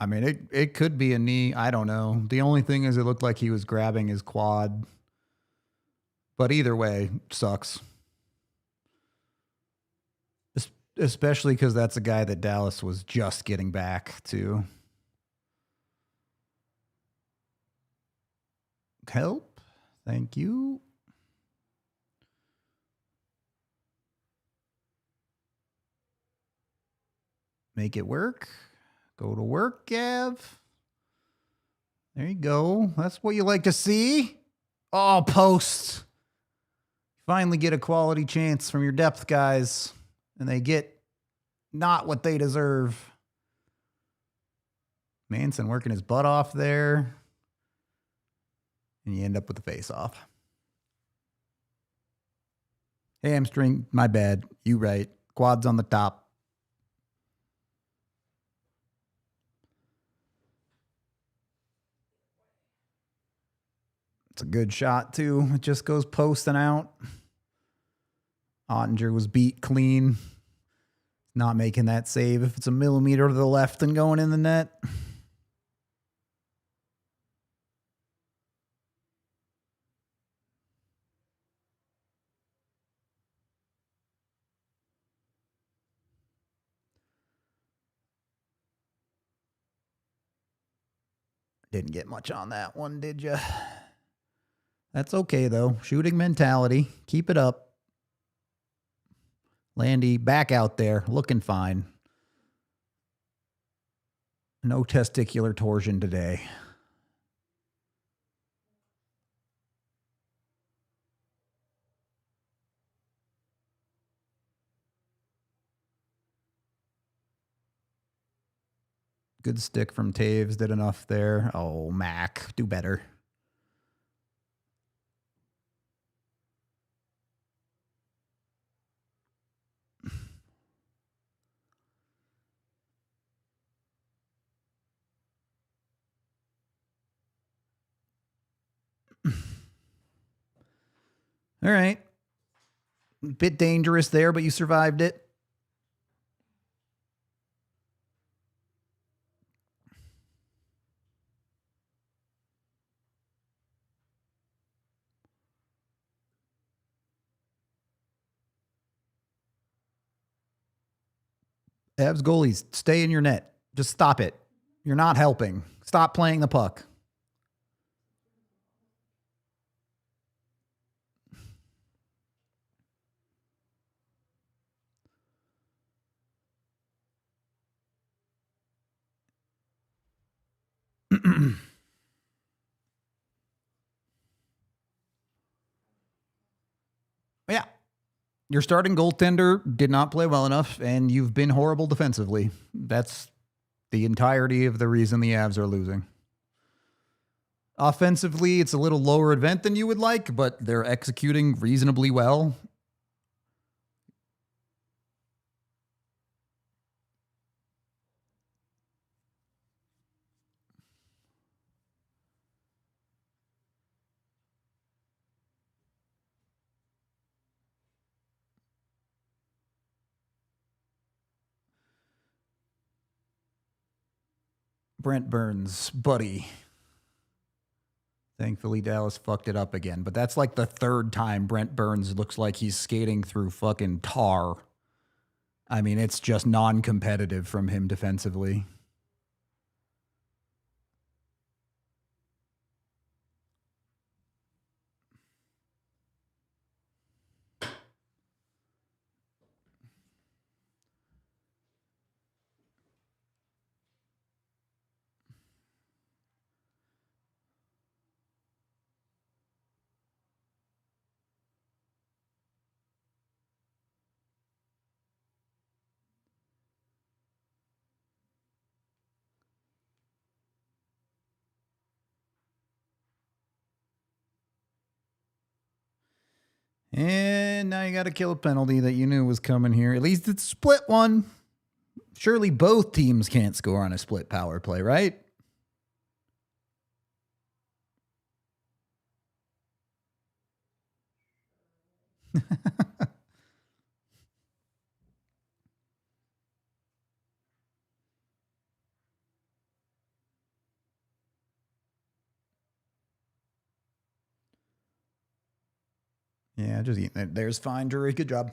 I mean, it could be a knee. I don't know. The only thing is it looked like he was grabbing his quad. But either way, sucks. Especially because that's a guy that Dallas was just getting back to. Help. Thank you. Make it work. Go to work, Gav. There you go. That's what you like to see. Oh, post. Finally get a quality chance from your depth guys, and they get not what they deserve. Manson working his butt off there, and you end up with the face-off. Hamstring, my bad. You right. Quads on the top. It's a good shot, too. It just goes posting out. Ottinger was beat clean. Not making that save if it's a millimeter to the left and going in the net. Didn't get much on that one, did you? That's okay, though. Shooting mentality. Keep it up. Landy back out there, looking fine. No testicular torsion today. Good stick from Taves. Did enough there. Oh, Mac. Do better. All right. Bit dangerous there, but you survived it. Avs goalies, stay in your net. Just stop it. You're not helping. Stop playing the puck. Yeah. Your starting goaltender did not play well enough, and you've been horrible defensively. That's the entirety of the reason the Avs are losing. Offensively, it's a little lower event than you would like, but they're executing reasonably well. Brent Burns, buddy. Thankfully, Dallas fucked it up again. But that's like the third time Brent Burns looks like he's skating through fucking tar. I mean, it's just non-competitive from him defensively. And now you got to kill a penalty that you knew was coming here. At least it's a split one. Surely both teams can't score on a split power play, right? Yeah, just there's fine, Drury. Good job.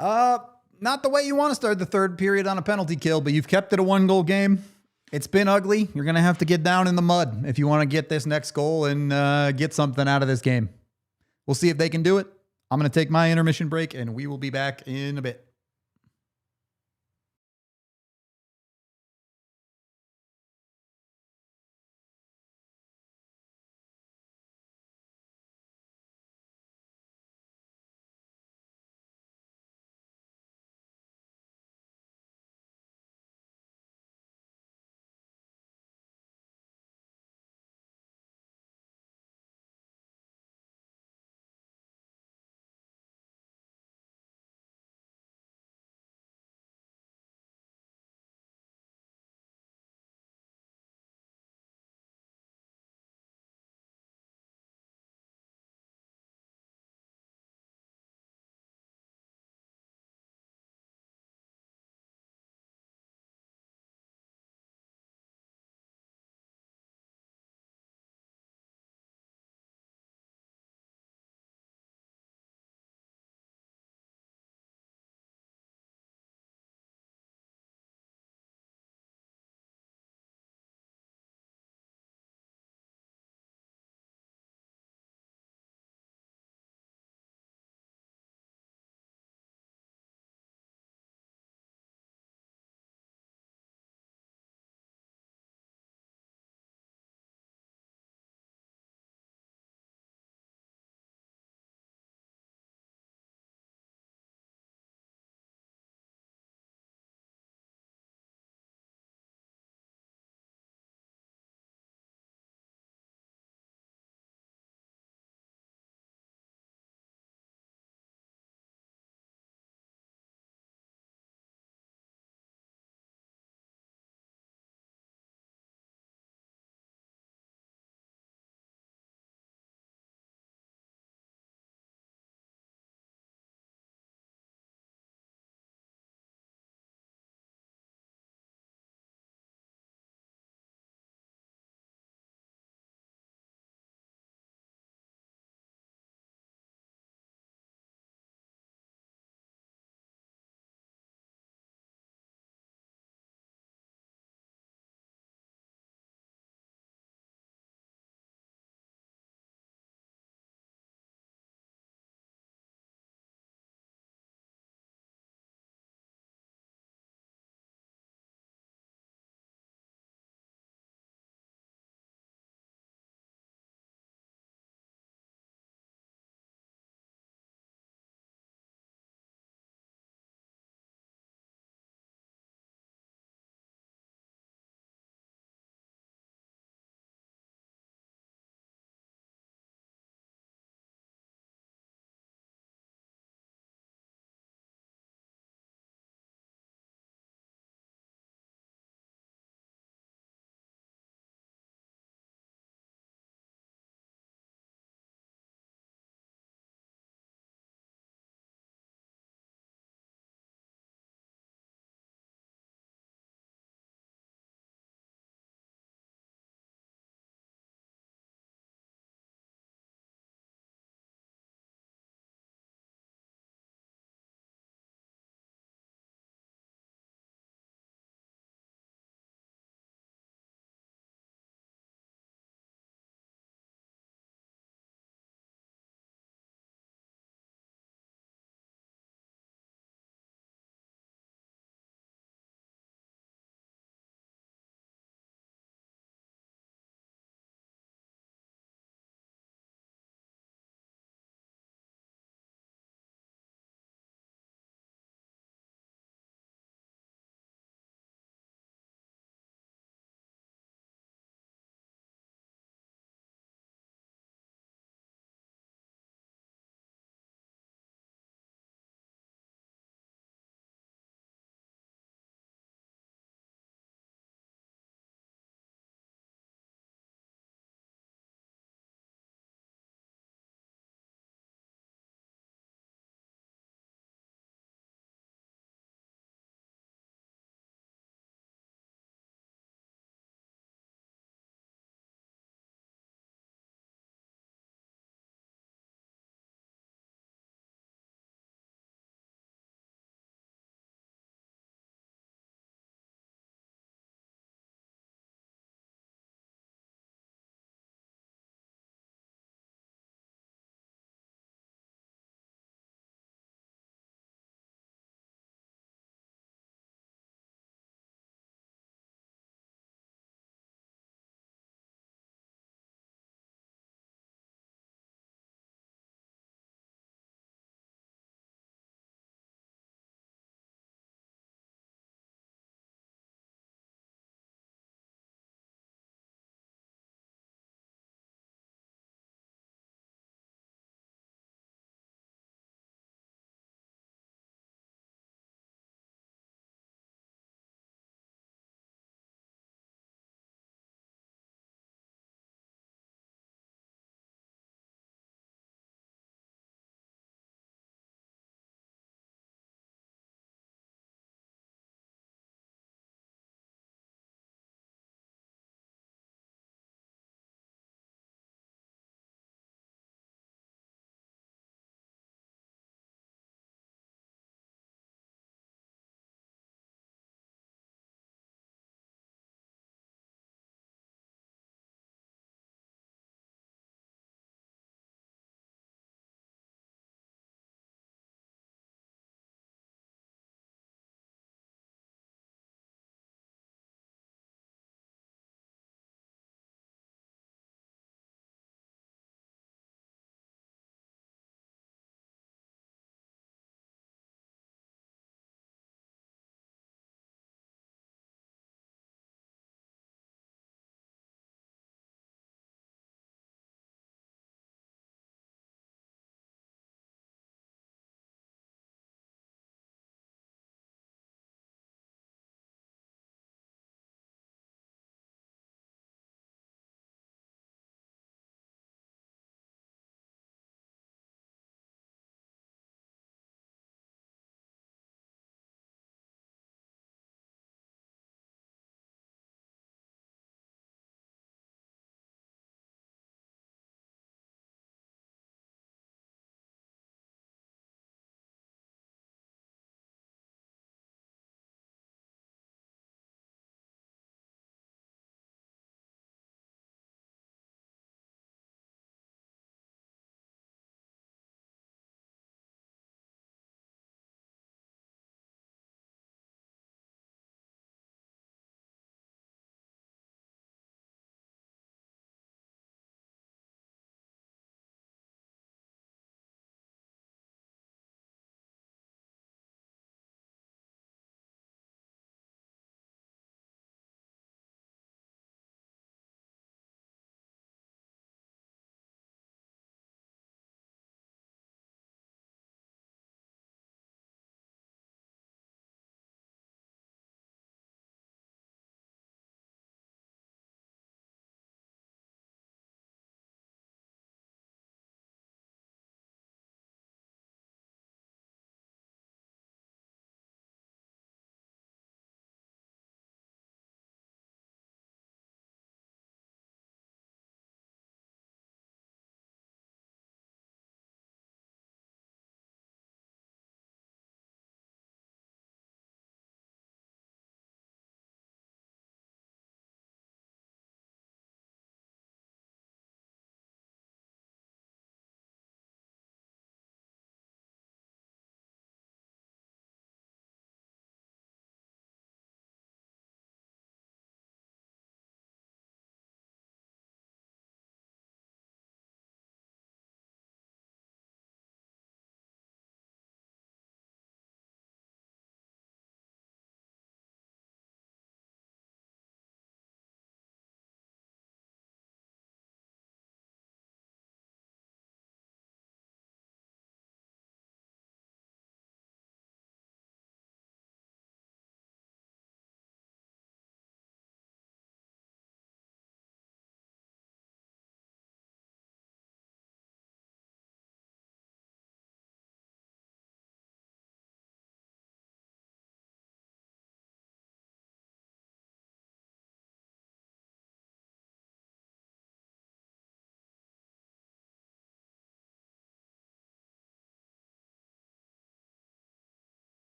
Not the way you want to start the third period on a penalty kill, but you've kept it a 1-goal game. It's been ugly. You're going to have to get down in the mud if you want to get this next goal and get something out of this game. We'll see if they can do it. I'm going to take my intermission break, and we will be back in a bit.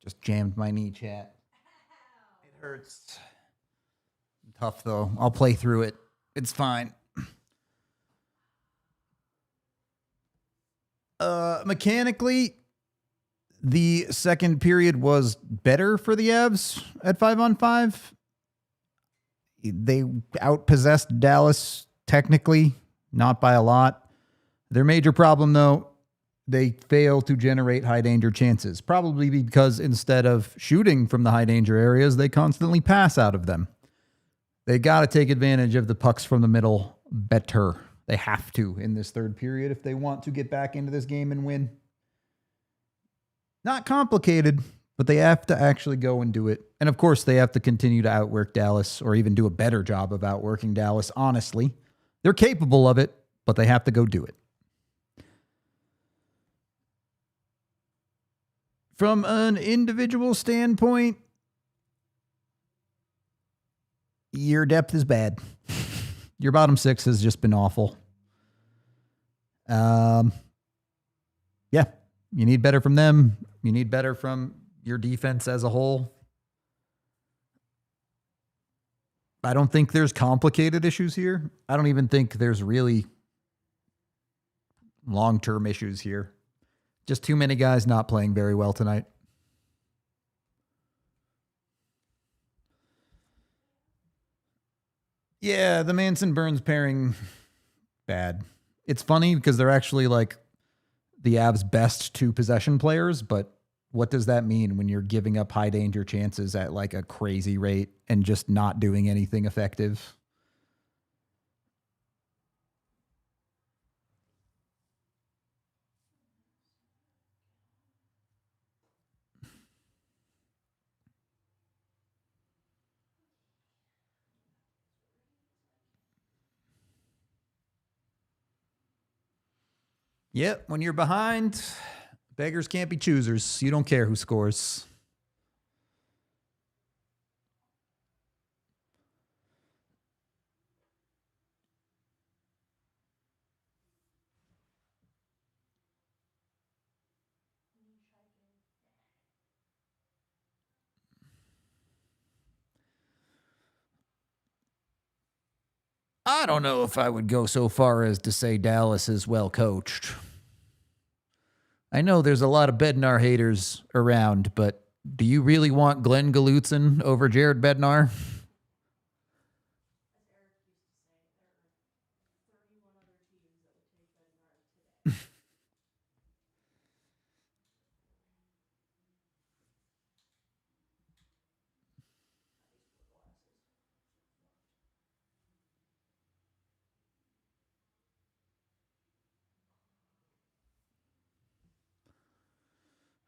Just jammed my knee, chat. It hurts. Tough, though. I'll play through it. It's fine. Mechanically, the second period was better for the Avs at 5-on-5. They outpossessed Dallas technically, not by a lot. Their major problem, though, they fail to generate high danger chances, probably because instead of shooting from the high danger areas, they constantly pass out of them. They got to take advantage of the pucks from the middle better. They have to in this third period if they want to get back into this game and win. Not complicated, but they have to actually go and do it. And of course, they have to continue to outwork Dallas or even do a better job of outworking Dallas, honestly. They're capable of it, but they have to go do it. From an individual standpoint, your depth is bad. Your bottom six has just been awful. Yeah, you need better from them. You need better from your defense as a whole. I don't think there's complicated issues here. I don't even think there's really long-term issues here. Just too many guys not playing very well tonight. Yeah, the Manson-Burns pairing, bad. It's funny because they're actually like the Avs' best two possession players, but what does that mean when you're giving up high danger chances at like a crazy rate and just not doing anything effective? Yep, when you're behind, beggars can't be choosers. You don't care who scores. I don't know if I would go so far as to say Dallas is well coached. I know there's a lot of Bednar haters around, but do you really want Glenn Galutzin over Jared Bednar?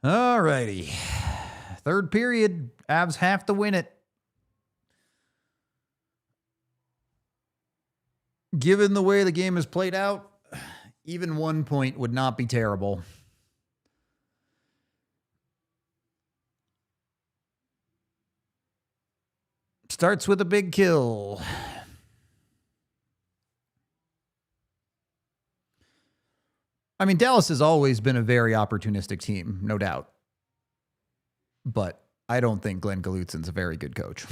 All righty. Third period. Avs have to win it. Given the way the game is played out, even 1 point would not be terrible. Starts with a big kill. I mean, Dallas has always been a very opportunistic team, no doubt. But I don't think Glenn Galutzin's a very good coach.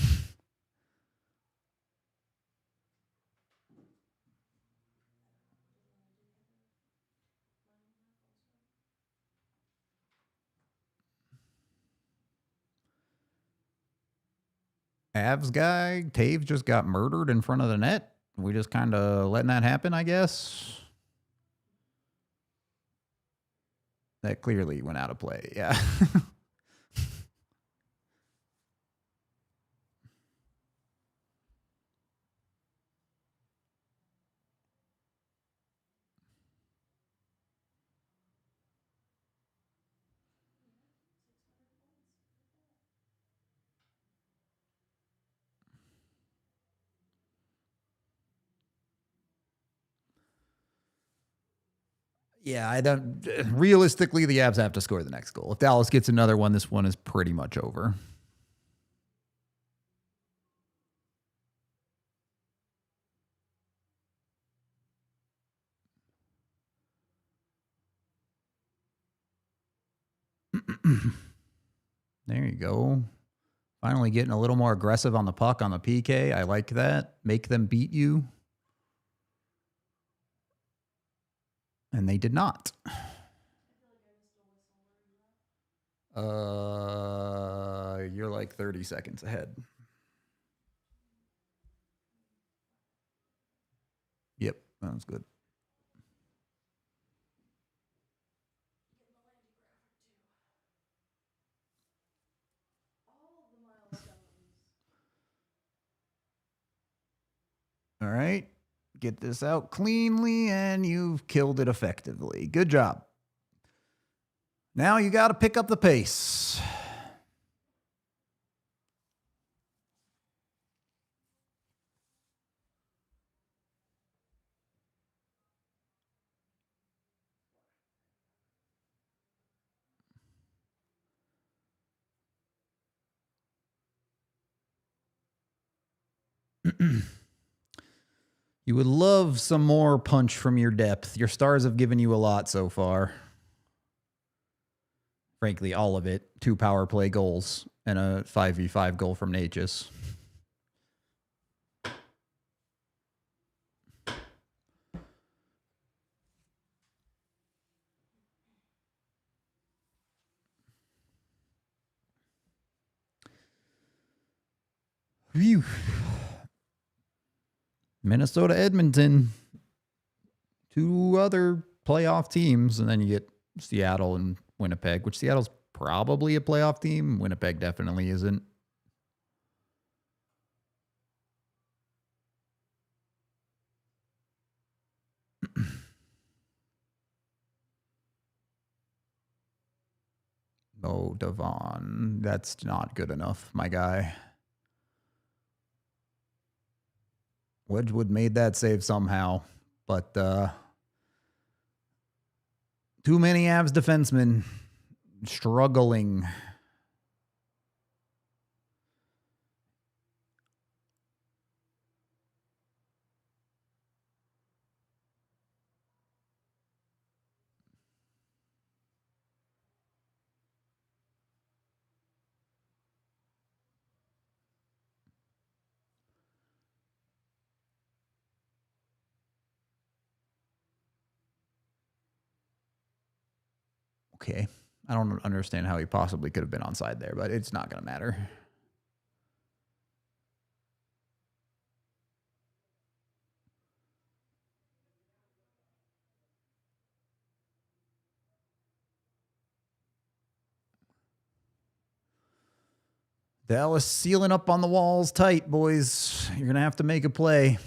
Avs guy, Taves just got murdered in front of the net. We just kind of letting that happen, I guess. That clearly went out of play, yeah. Yeah, I don't. Realistically, the Avs have to score the next goal. If Dallas gets another one, this one is pretty much over. There you go. Finally getting a little more aggressive on the puck on the PK. I like that. Make them beat you. And they did not. You're like 30 seconds ahead. Yep, that was good. All right. Get this out cleanly, and you've killed it effectively. Good job. Now you got to pick up the pace. You would love some more punch from your depth. Your stars have given you a lot so far. Frankly, all of it. 2 power play goals and a 5v5 goal from Natchez. Phew. Minnesota, Edmonton. 2 other playoff teams, and then you get Seattle and Winnipeg, which Seattle's probably a playoff team. Winnipeg definitely isn't. Oh, Devon. That's not good enough, my guy. Wedgwood made that save somehow, but too many Avs defensemen struggling. Okay. I don't understand how he possibly could have been onside there, but it's not going to matter. Dallas sealing up on the walls tight, boys. You're going to have to make a play.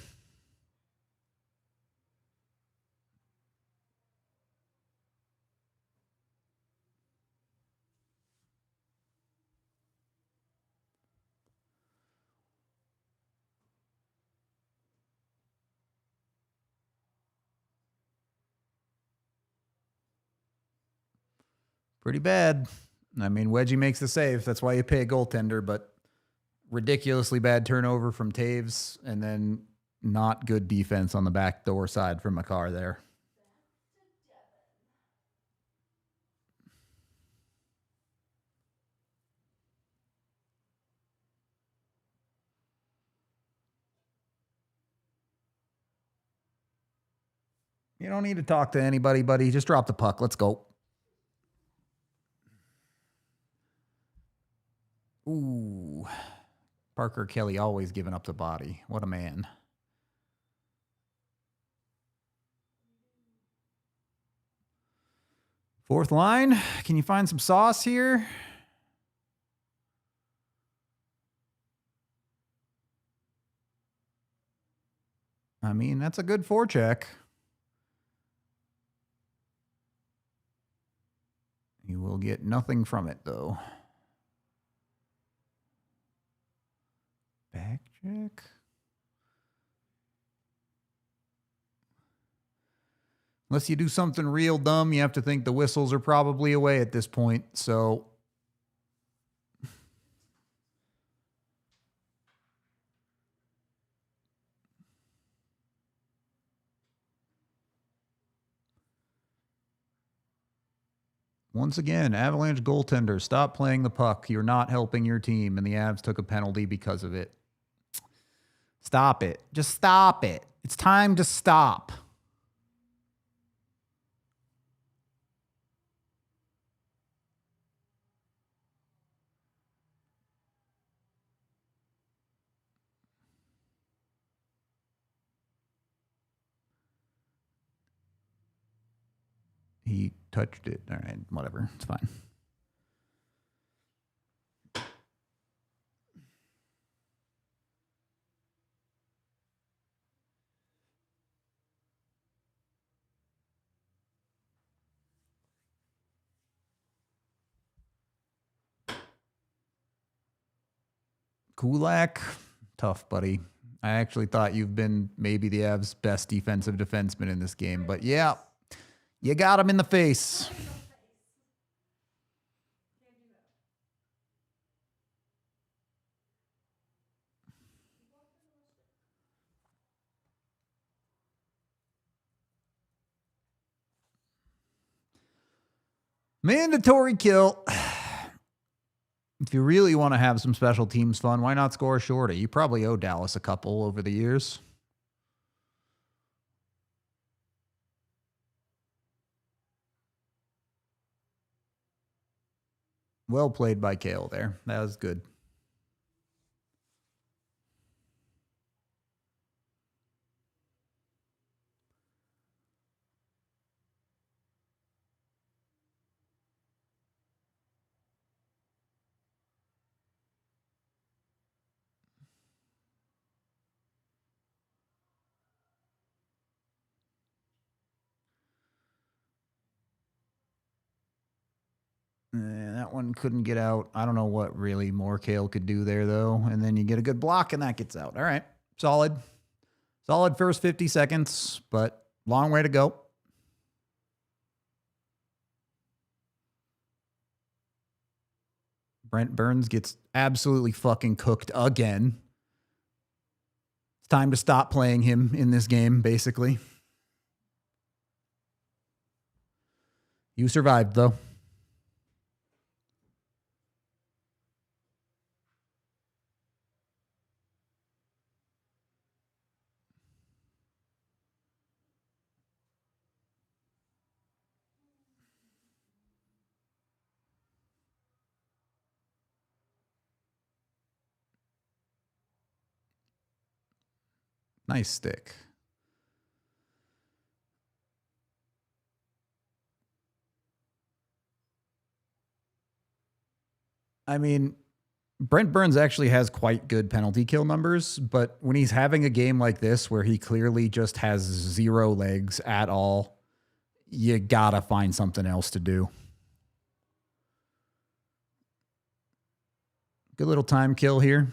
Pretty bad. I mean, Wedgie makes the save. That's why you pay a goaltender, but ridiculously bad turnover from Taves, and then not good defense on the back door side from Makar there. You don't need to talk to anybody, buddy. Just drop the puck. Let's go. Ooh. Parker Kelly always giving up the body. What a man. Fourth line. Can you find some sauce here? I mean, that's a good forecheck. You will get nothing from it, though. Back check. Unless you do something real dumb, you have to think the whistles are probably away at this point. So Once again, Avalanche goaltender, stop playing the puck. You're not helping your team, and the Avs took a penalty because of it. Stop it. Just stop it. It's time to stop. He touched it. All right, whatever. It's fine. Kulak, tough, buddy. I actually thought you've been maybe the Avs' best defensive defenseman in this game, but yeah, you got him in the face. Mandatory kill. If you really want to have some special teams fun, why not score a shorty? You probably owe Dallas a couple over the years. Well played by Kale there. That was good. That one couldn't get out. I don't know what really more Kale could do there, though. And then you get a good block, and that gets out. All right. Solid. Solid first 50 seconds, but long way to go. Brent Burns gets absolutely fucking cooked again. It's time to stop playing him in this game, basically. You survived, though. Nice stick. I mean, Brent Burns actually has quite good penalty kill numbers, but when he's having a game like this where he clearly just has zero legs at all, you gotta find something else to do. Good little time kill here.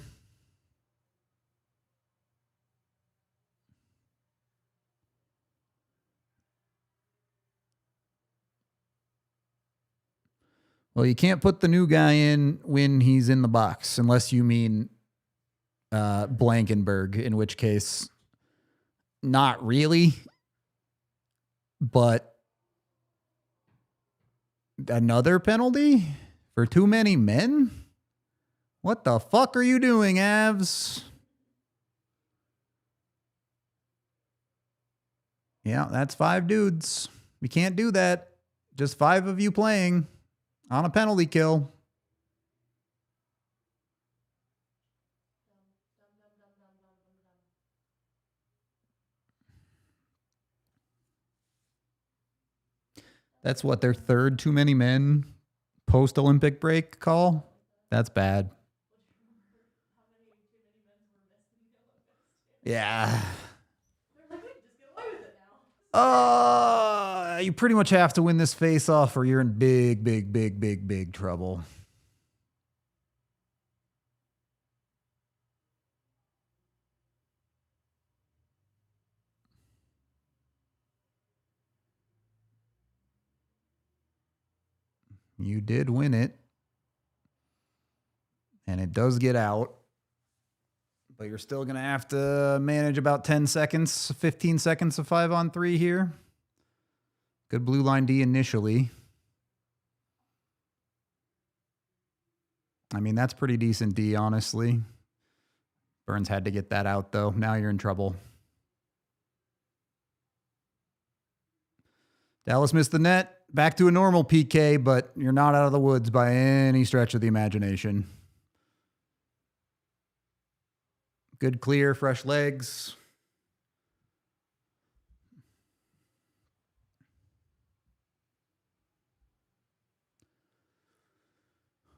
Well, you can't put the new guy in when he's in the box, unless you mean Blankenberg, in which case, not really. But another penalty for too many men? What the fuck are you doing, Avs? Yeah, that's 5 dudes. We can't do that. Just 5 of you playing on a penalty kill. That's what, their third too many men post-Olympic break call? That's bad. Yeah. You pretty much have to win this face-off or you're in big, big, big, big, big trouble. You did win it. And it does get out. But you're still going to have to manage about 10 seconds, 15 seconds of 5-on-3 here. Good blue line D initially. I mean, that's pretty decent D, honestly. Burns had to get that out, though. Now you're in trouble. Dallas missed the net. Back to a normal PK, but you're not out of the woods by any stretch of the imagination. Good clear, fresh legs.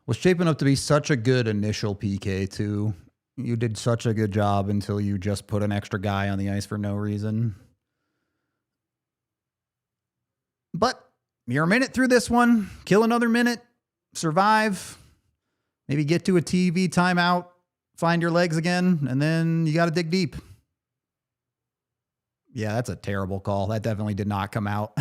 Was shaping up to be such a good initial PK, too. You did such a good job until you just put an extra guy on the ice for no reason. But you're a minute through this one. Kill another minute. Survive. Maybe get to a TV timeout. Find your legs again. And then you got to dig deep. Yeah, that's a terrible call. That definitely did not come out.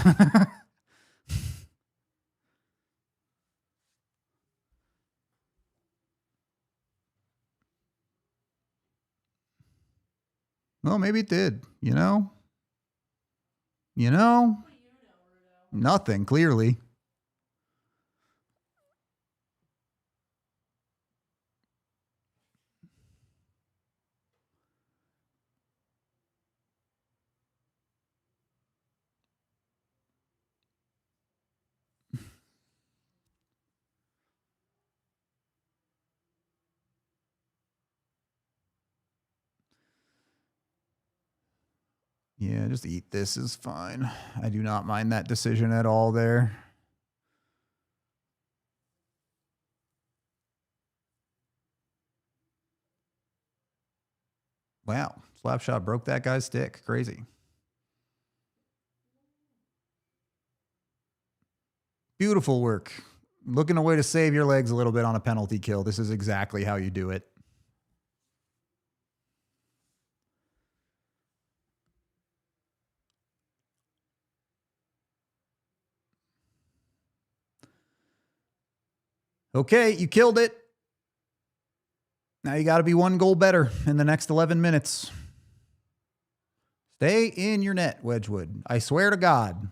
Well, maybe it did. You know? Nothing, clearly. Yeah, just eat this is fine. I do not mind that decision at all there. Wow, slap shot broke that guy's stick. Crazy. Beautiful work. Looking a way to save your legs a little bit on a penalty kill. This is exactly how you do it. Okay, you killed it. Now you got to be one goal better in the next 11 minutes. Stay in your net, Wedgwood. I swear to God.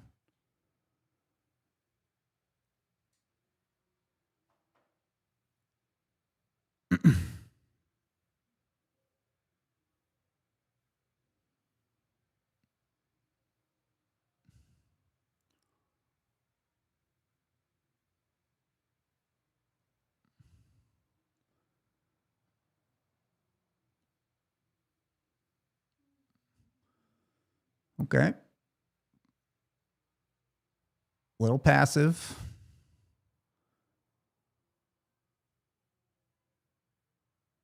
Okay. Little passive.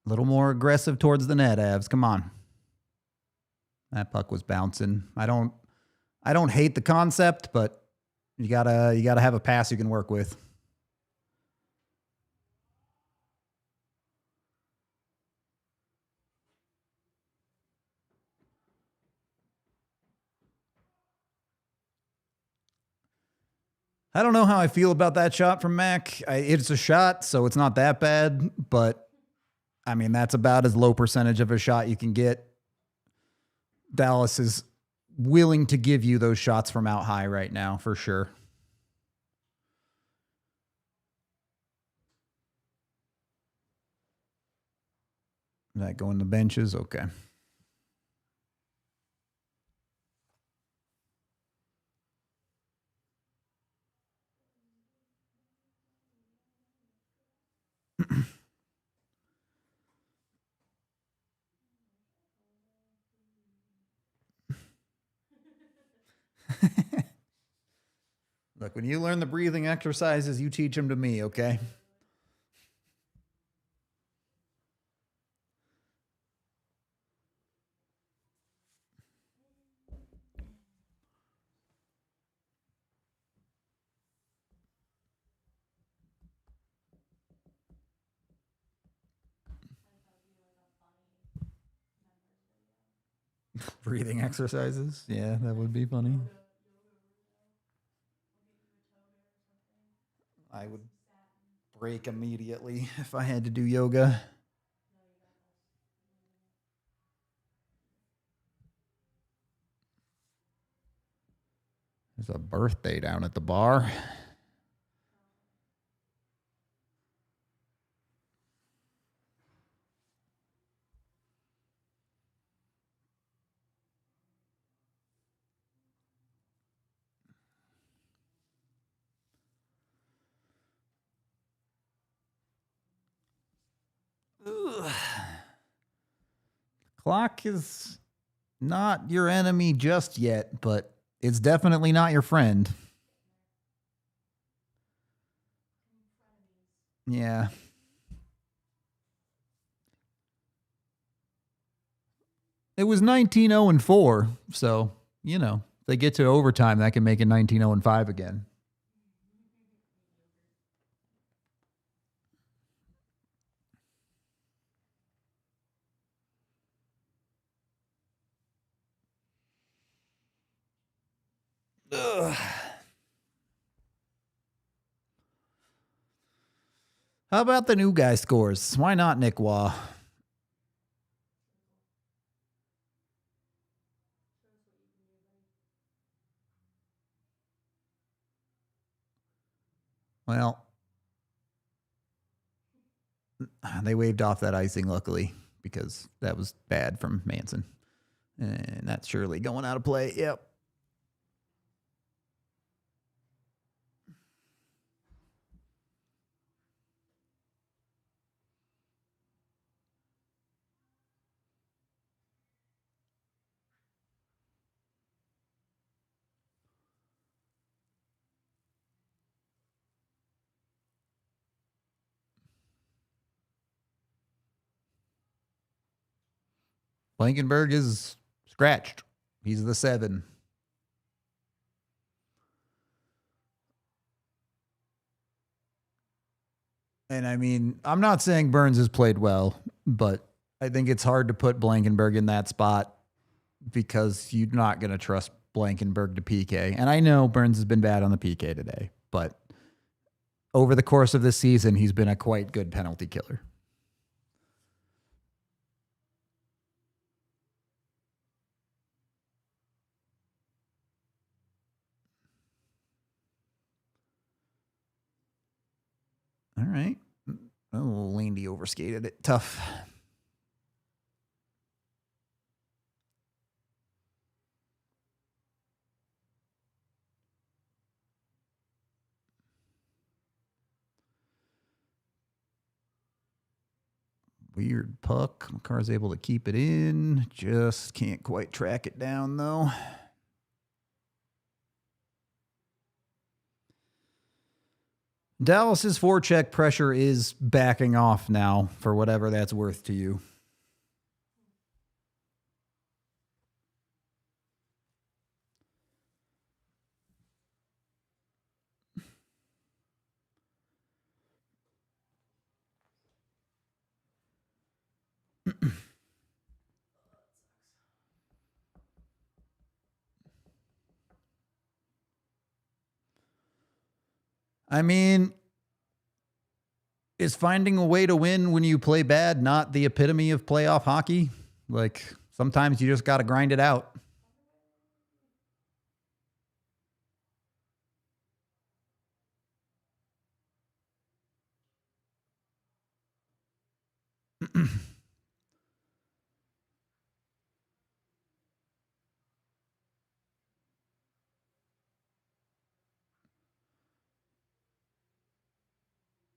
A little more aggressive towards the net, Avs. Come on. That puck was bouncing. I don't hate the concept, but you gotta have a pass you can work with. I don't know how I feel about that shot from Mac. It's a shot, so it's not that bad, but I mean, that's about as low percentage of a shot you can get. Dallas is willing to give you those shots from out high right now, for sure. That go in the benches? Okay. Look, when you learn the breathing exercises, you teach them to me, okay? Breathing exercises? Yeah, that would be funny. I would break immediately if I had to do yoga. There's a birthday down at the bar. Clock is not your enemy just yet, but it's definitely not your friend. Yeah. It was 19-0-4, so, you know, if they get to overtime, that can make it 19-0-5 again. Ugh. How about the new guy scores? Why not Nick Waugh? Well, they waved off that icing, luckily, because that was bad from Manson. And that's surely going out of play. Yep. Blankenberg is scratched. He's the 7. And I mean, I'm not saying Burns has played well, but I think it's hard to put Blankenberg in that spot because you're not going to trust Blankenberg to PK. And I know Burns has been bad on the PK today, but over the course of this season, he's been a quite good penalty killer. All right. Oh, Landy overskated it. Tough. Weird puck. McCarr's able to keep it in. Just can't quite track it down, though. Dallas's forecheck pressure is backing off now, for whatever that's worth to you. I mean, is finding a way to win when you play bad not the epitome of playoff hockey? Like, sometimes you just got to grind it out.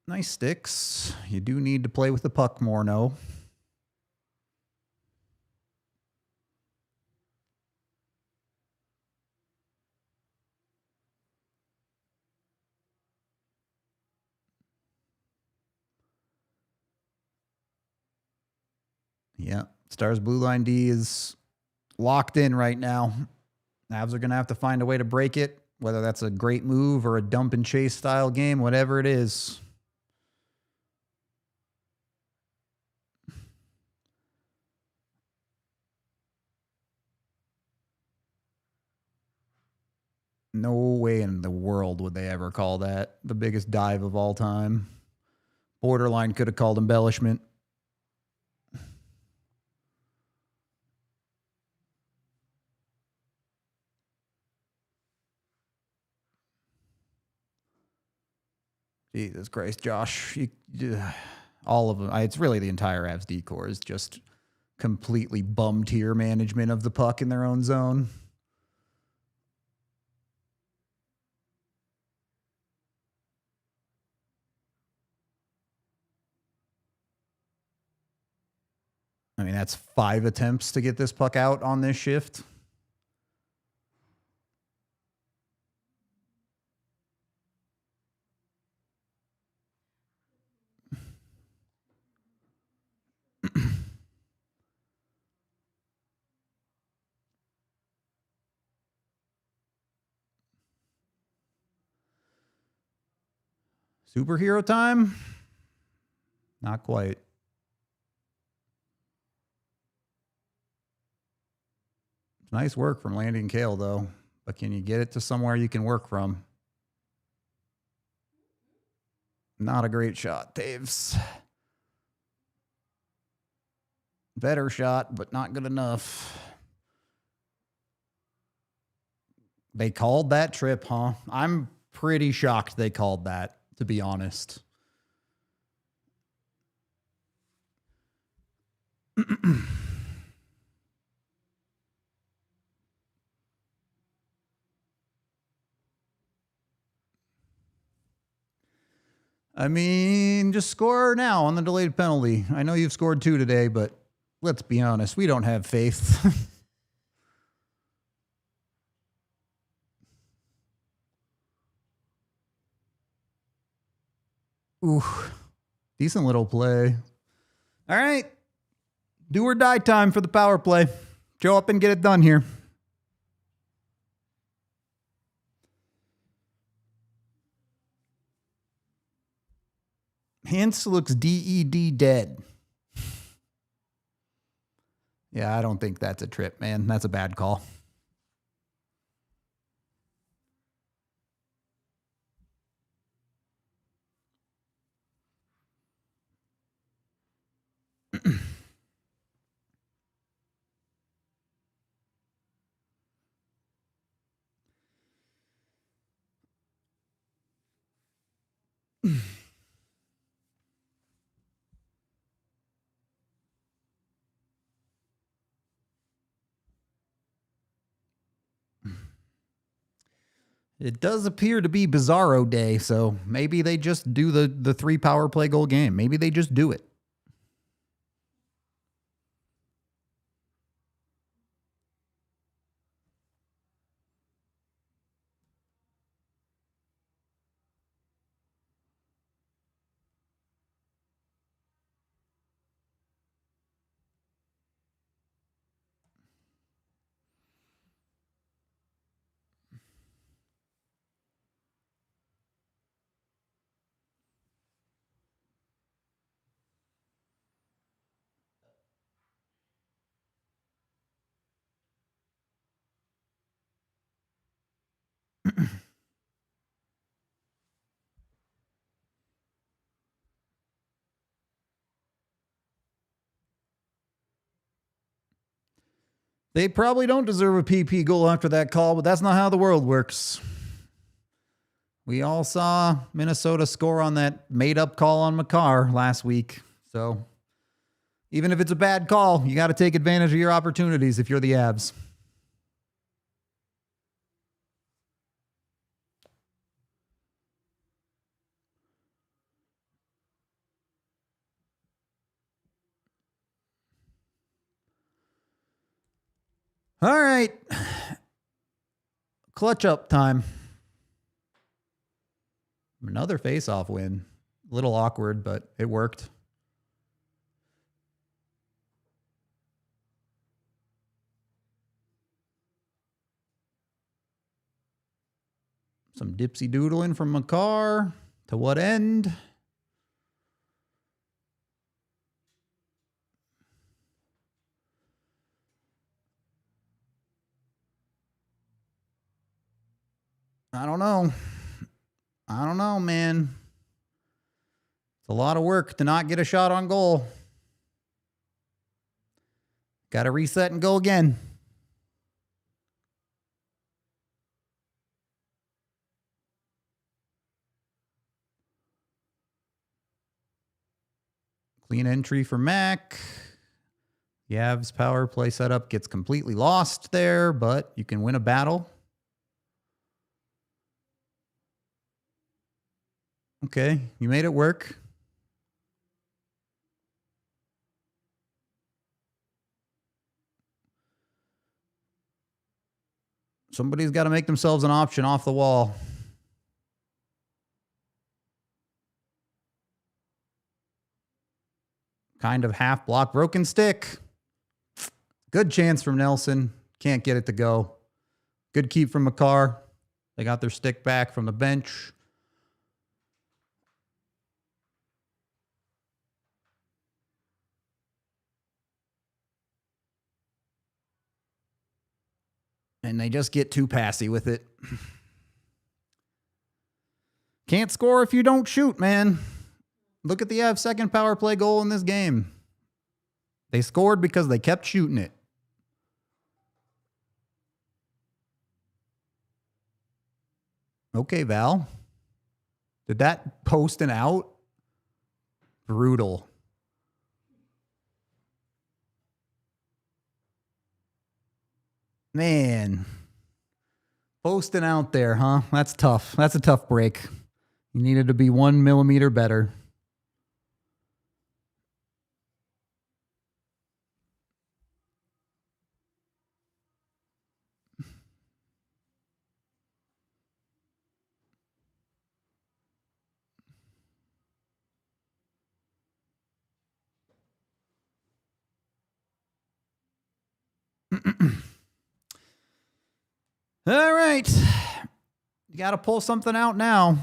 Nice sticks. You do need to play with the puck more, no? Yeah. Stars Blue Line D is locked in right now. Avs are going to have to find a way to break it, whether that's a great move or a dump and chase style game, whatever it is. No way in the world would they ever call that the biggest dive of all time. Borderline could have called embellishment. Jesus Christ, Josh. All of them. It's really the entire Avs D-core is just completely bum tier management of the puck in their own zone. mean, that's 5 attempts to get this puck out on this shift. Superhero time? Not quite. Nice work from Landon Kale, though. But can you get it to somewhere you can work from? Not a great shot, Taves. Better shot, but not good enough. They called that trip, huh? I'm pretty shocked they called that, to be honest. I mean, just score now on the delayed penalty. I know you've scored 2 today, but let's be honest, we don't have faith. Ooh, decent little play. All right. Do or die time for the power play. Show up and get it done here. Hintz looks DED dead. Yeah, I don't think that's a trip, man. That's a bad call. It does appear to be Bizarro Day, so maybe they just do the 3 power play goal game. Maybe they just do it. They probably don't deserve a PP goal after that call, but that's not how the world works. We all saw Minnesota score on that made-up call on Makar last week. So even if it's a bad call, you got to take advantage of your opportunities if you're the Avs. All right. Clutch up time. Another face-off win. A little awkward, but it worked. Some dipsy doodling from Makar. To what end? I don't know. I don't know, man. It's a lot of work to not get a shot on goal. Got to reset and go again. Clean entry for Mac. The Avs power play setup gets completely lost there, but you can win a battle. Okay, you made it work. Somebody's got to make themselves an option off the wall. Kind of half block, broken stick. Good chance from Nelson. Can't get it to go. Good keep from McCarr. They got their stick back from the bench. And they just get too passy with it. Can't score if you don't shoot, man. Look at the Avs' second power play goal in this game. They scored because they kept shooting it. Okay, Val. Did that post and out? Brutal. Man. Posting out there, huh? That's tough. That's a tough break. You needed to be 1 millimeter better. All right. You got to pull something out now.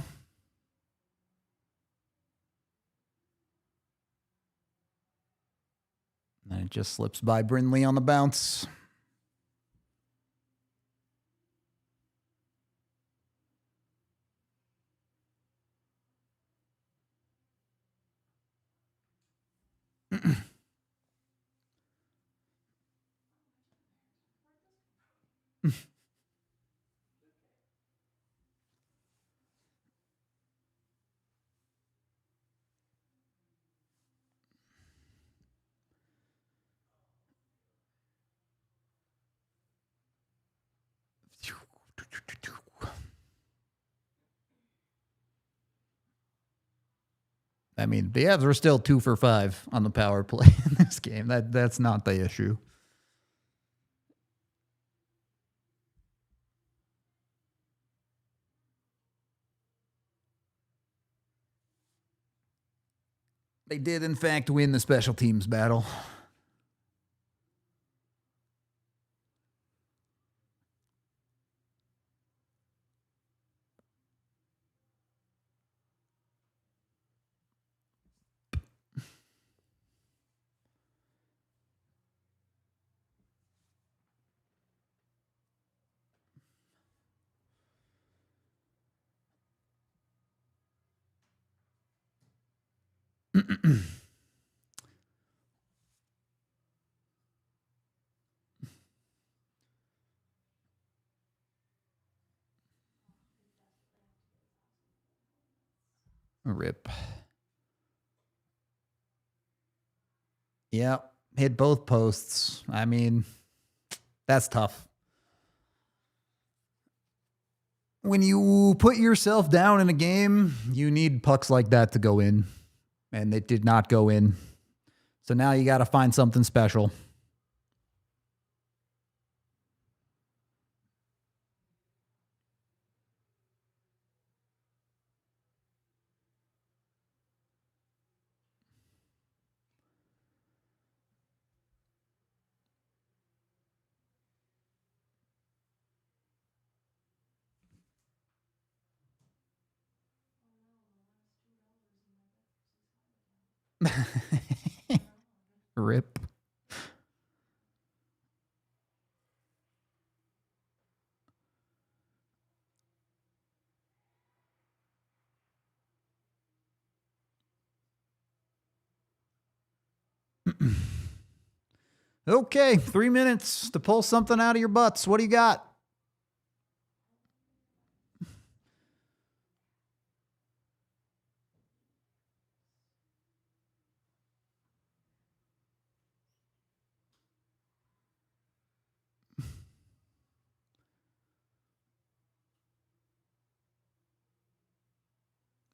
And it just slips by Brindley on the bounce. I mean, the Avs were still 2 for 5 on the power play in this game. That's not the issue. They did, in fact, win the special teams battle. Rip. Yeah, hit both posts. I mean, that's tough. When you put yourself down in a game, you need pucks like that to go in. And it did not go in. So now you got to find something special. Rip. Okay, 3 minutes to pull something out of your butts. What do you got?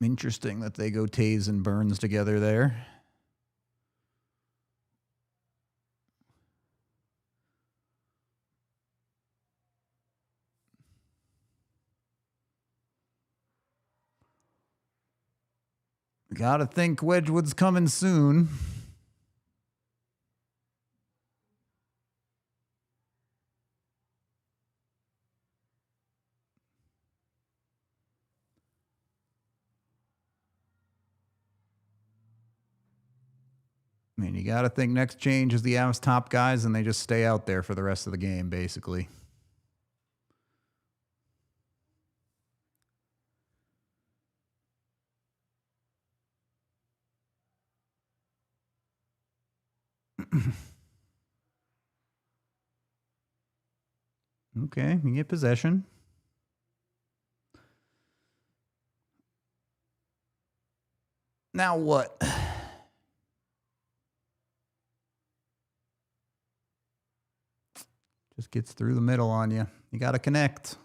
Interesting that they go Taze and Burns together there. Gotta think Wedgwood's coming soon. I mean, you got to think next change is the Avs top guys, and they just stay out there for the rest of the game, basically. Okay, you get possession. Now what? Just gets through the middle on you. You got to connect.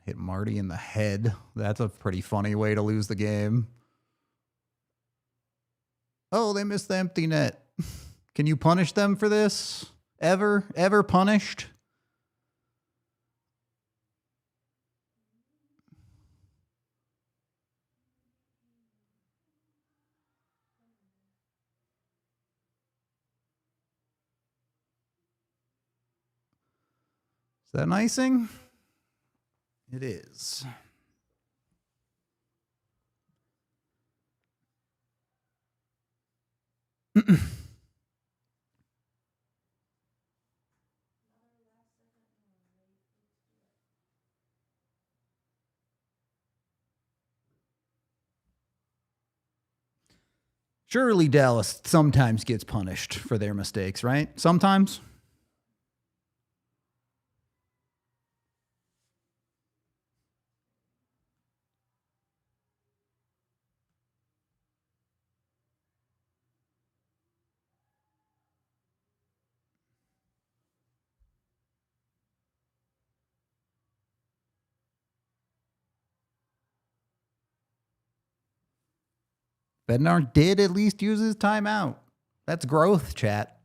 Hit Marty in the head. That's a pretty funny way to lose the game. Oh, they missed the empty net. Can you punish them for this? Ever punished? Is that an icing? It is. Surely Dallas sometimes gets punished for their mistakes, right? Sometimes. Bednar did at least use his timeout. That's growth, chat.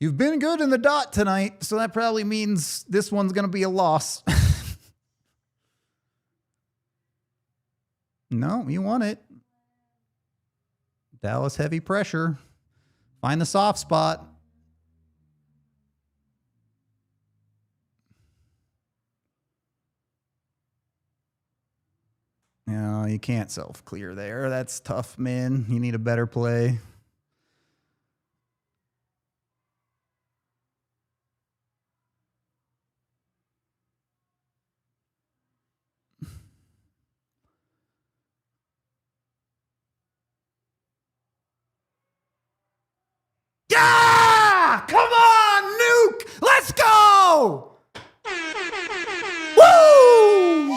You've been good in the dot tonight, so that probably means this one's going to be a loss. No, you want it. Dallas heavy pressure. Find the soft spot. No, you can't self-clear there. That's tough, man. You need a better play. Yeah! Come on, Nuke! Let's go! Woo!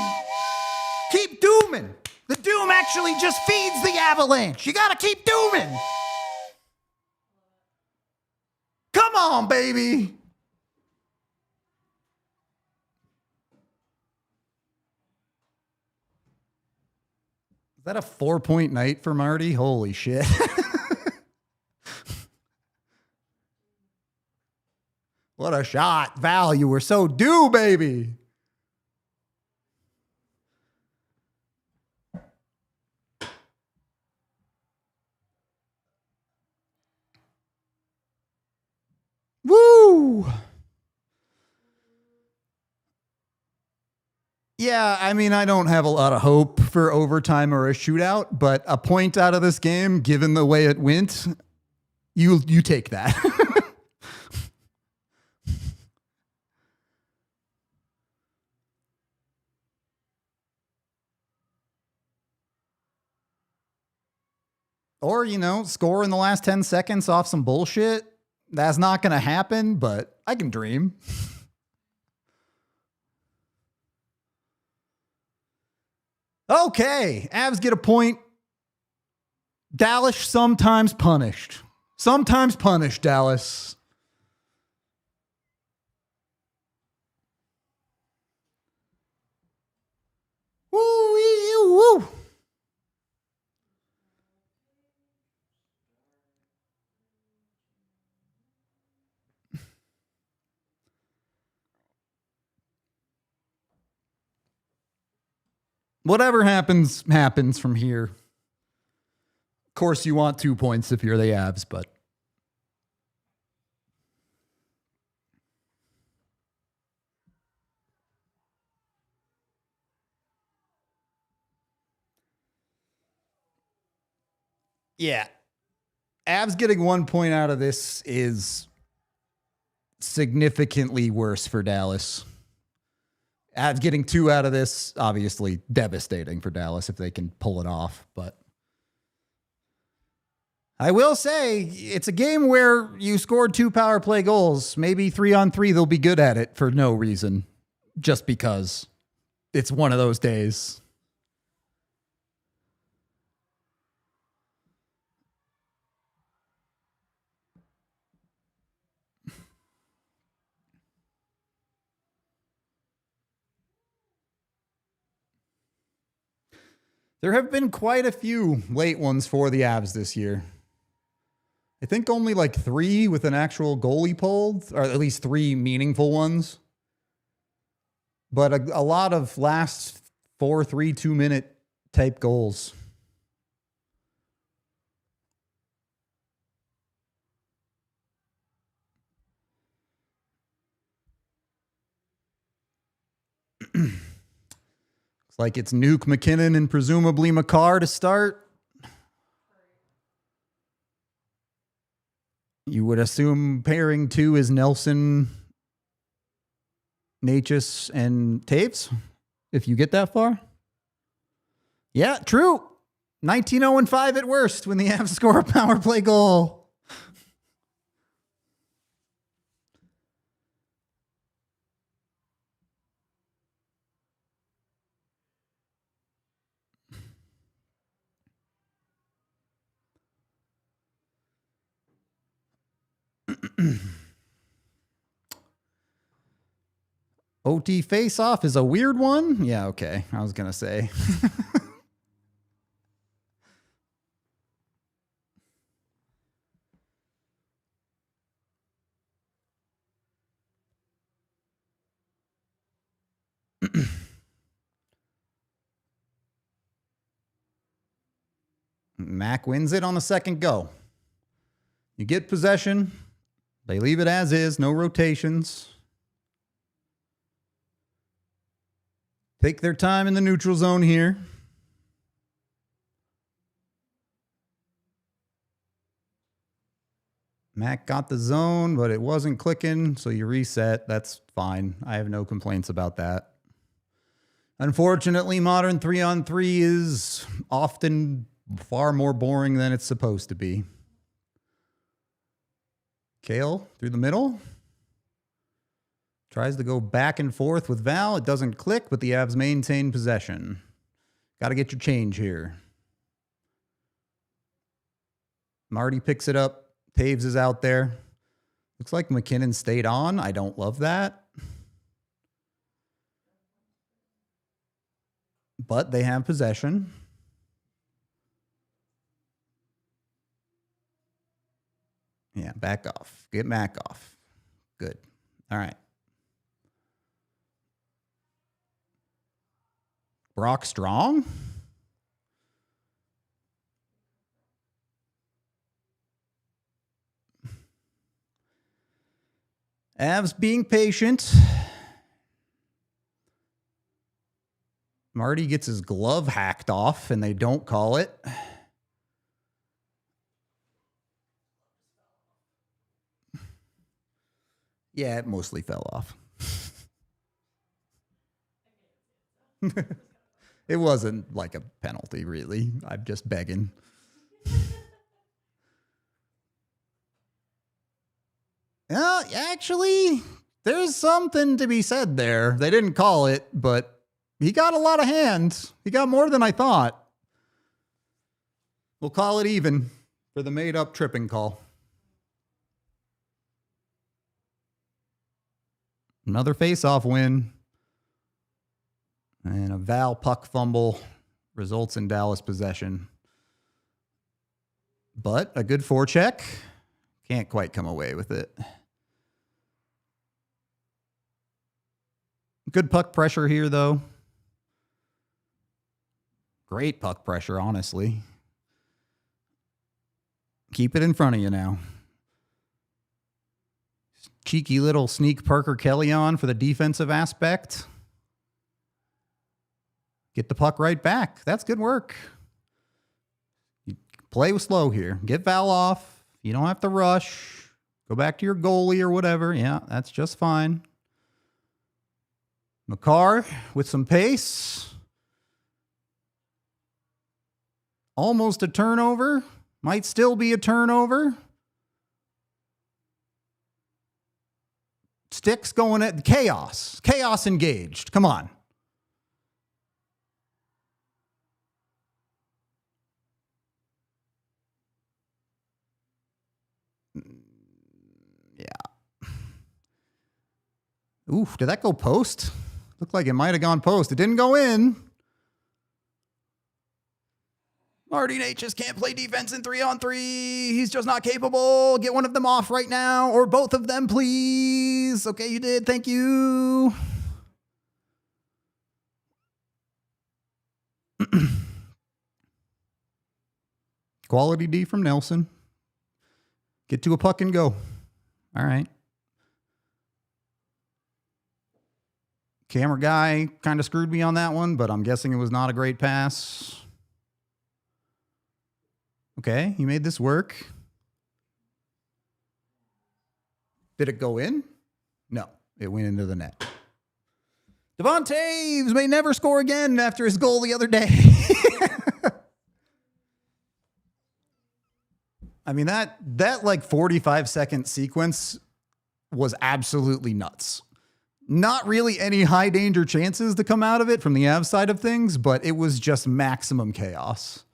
Keep dooming. The doom actually just feeds the Avalanche. You gotta keep dooming. Come on, baby. Is that a 4-point night for Marty? Holy shit. What a shot. Val, you were so due, baby. Woo! Yeah, I mean, I don't have a lot of hope for overtime or a shootout, but a point out of this game, given the way it went, you take that. Or, score in the last 10 seconds off some bullshit. That's not going to happen, but I can dream. Okay, Avs get a point. Dallas sometimes punished. Sometimes punished, Dallas. Woo. Whatever happens, happens from here. Of course, you want 2 points if you're the Avs, but yeah. Avs getting 1 point out of this is significantly worse for Dallas. Avs getting 2 out of this, obviously devastating for Dallas if they can pull it off. But I will say it's a game where you scored 2 power play goals. Maybe 3-on-3, they'll be good at it for no reason, just because it's one of those days. There have been quite a few late ones for the Avs this year. I think only like 3 with an actual goalie pulled, or at least 3 meaningful ones. But a lot of last 4-3 2-minute type goals. Looks like it's Nuke, McKinnon, and presumably Makar to start. You would assume pairing 2 is Nelson, Natchez, and Taves, if you get that far. Yeah, true. 19-0-5 at worst when the Avs score a power play goal. OT face-off is a weird one. Yeah, okay. I was going to say. Mac wins it on the second go. You get possession. They leave it as is. No rotations. Take their time in the neutral zone here. Mac got the zone, but it wasn't clicking, so you reset. That's fine. I have no complaints about that. Unfortunately, modern 3-on-3 is often far more boring than it's supposed to be. Kale through the middle. Tries to go back and forth with Val. It doesn't click, but the Avs maintain possession. Got to get your change here. Marty picks it up. Taves is out there. Looks like McKinnon stayed on. I don't love that. But they have possession. Yeah, back off. Get Mac off. Good. All right. Brock Strong? Avs being patient. Marty gets his glove hacked off and they don't call it. Yeah, it mostly fell off. It wasn't like a penalty, really. I'm just begging. Actually, there's something to be said there. They didn't call it, but he got a lot of hands. He got more than I thought. We'll call it even for the made-up tripping call. Another face-off win. And a Val puck fumble results in Dallas possession. But a good forecheck. Can't quite come away with it. Good puck pressure here, though. Great puck pressure, honestly. Keep it in front of you now. Cheeky little sneak Parker Kelly on for the defensive aspect. Get the puck right back. That's good work. You play with slow here. Get Val off. You don't have to rush. Go back to your goalie or whatever. Yeah, that's just fine. McCarr with some pace. Almost a turnover. Might still be a turnover. Sticks going at chaos. Chaos engaged. Come on. Yeah. Oof, did that go post? Looked like it might have gone post. It didn't go in. Marty Nate just can't play defense in 3-on-3. He's just not capable. Get one of them off right now, or both of them, please. Okay, you did. Thank you. Quality D from Nelson. Get to a puck and go. All right. Camera guy kind of screwed me on that one, but I'm guessing it was not a great pass. Okay, he made this work. Did it go in? No, it went into the net. Devon Taves may never score again after his goal the other day. I mean, that like 45-second sequence was absolutely nuts. Not really any high danger chances to come out of it from the Avs side of things, but it was just maximum chaos.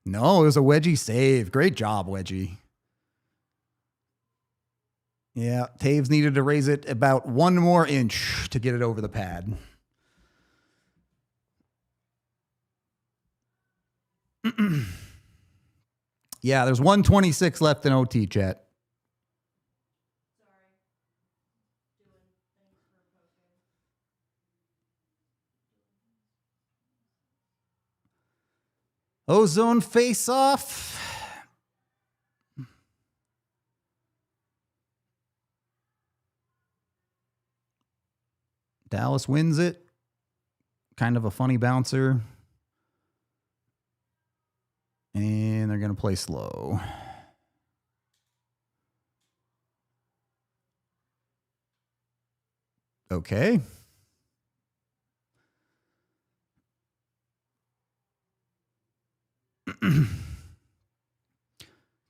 No, it was a Wedgie save. Great job, Wedgie. Yeah, Taves needed to raise it about 1 more inch to get it over the pad. Yeah, there's 1:26 left in OT, chat. Ozone face-off. Dallas wins it. Kind of a funny bouncer. And they're going to play slow. Okay. I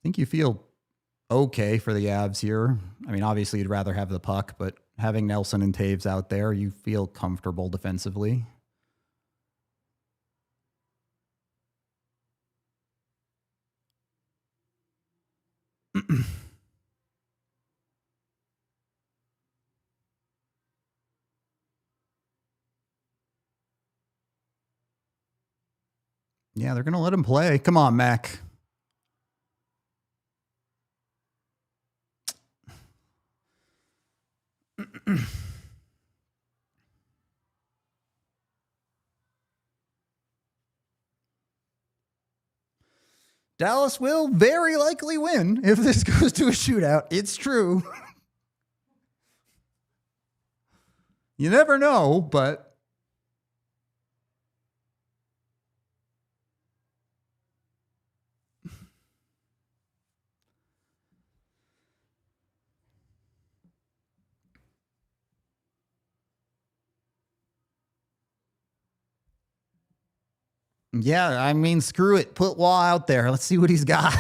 think you feel okay for the Avs here. I mean, obviously you'd rather have the puck, but having Nelson and Taves out there, you feel comfortable defensively. Yeah, they're going to let him play. Come on, Mac. Dallas will very likely win if this goes to a shootout. It's true. You never know, but... Yeah, I mean, screw it. Put Wall out there. Let's see what he's got.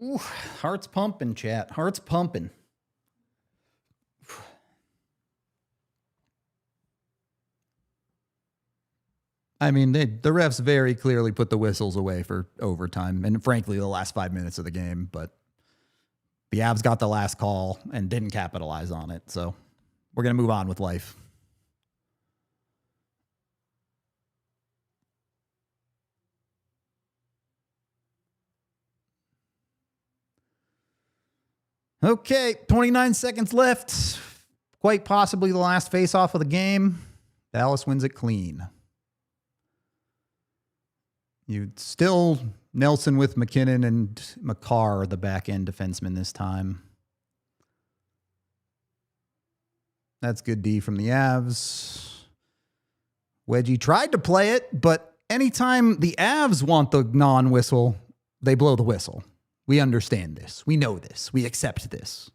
Ooh, heart's pumping, chat. Heart's pumping. I mean, the refs very clearly put the whistles away for overtime and, frankly, the last 5 minutes of the game. But the Avs got the last call and didn't capitalize on it. So we're going to move on with life. Okay, 29 seconds left. Quite possibly the last face-off of the game. Dallas wins it clean. You still Nelson with McKinnon and McCarr, the back-end defenseman this time. That's good D from the Avs. Wedgie tried to play it, but anytime the Avs want the non-whistle, they blow the whistle. We understand this. We know this. We accept this.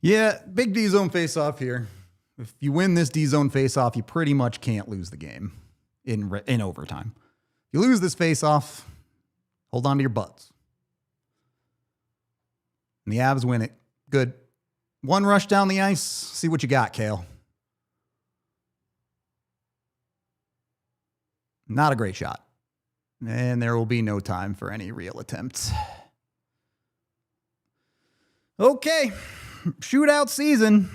Yeah, big D-zone face-off here. If you win this D-zone face-off, you pretty much can't lose the game in overtime. If you lose this face-off, hold on to your butts. And the Avs win it. Good. One rush down the ice. See what you got, Kale. Not a great shot. And there will be no time for any real attempts. Okay. Shootout season.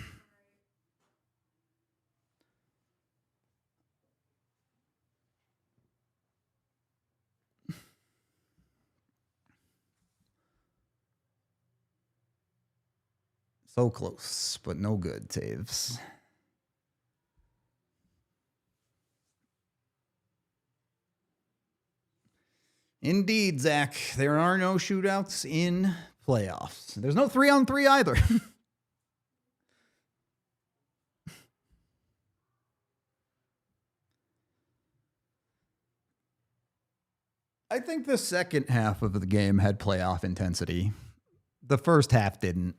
So close, but no good, Taves. Indeed, Zach. There are no shootouts in playoffs. There's no 3-on-3 either. I think the second half of the game had playoff intensity. The first half didn't.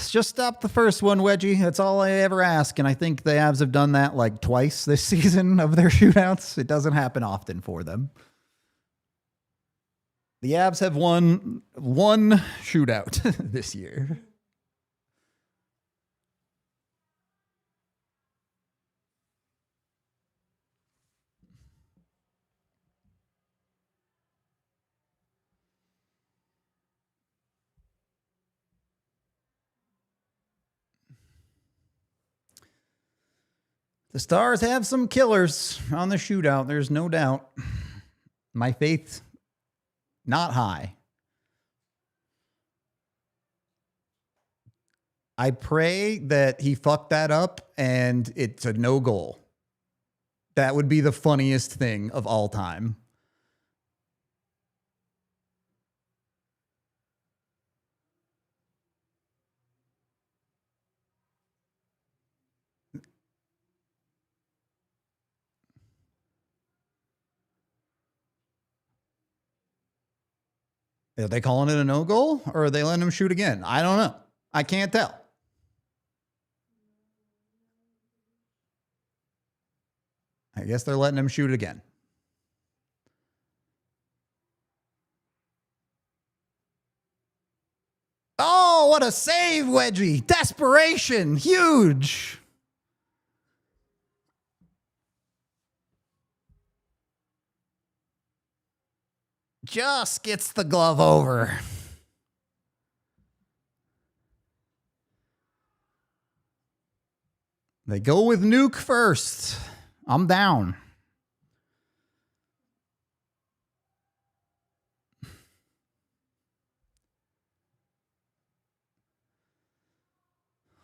Just stop the first one, Wedgie. That's all I ever ask. And I think the Avs have done that like twice this season of their shootouts. It doesn't happen often for them. The Avs have won one shootout this year. The Stars have some killers on the shootout. There's no doubt. My faith, not high. I pray that he fucked that up and it's a no goal. That would be the funniest thing of all time. Are they calling it a no goal or are they letting him shoot again? I don't know. I can't tell. I guess they're letting him shoot again. Oh, what a save, Wedgie. Desperation. Huge. Just gets the glove over. They go with Nuke first. I'm down.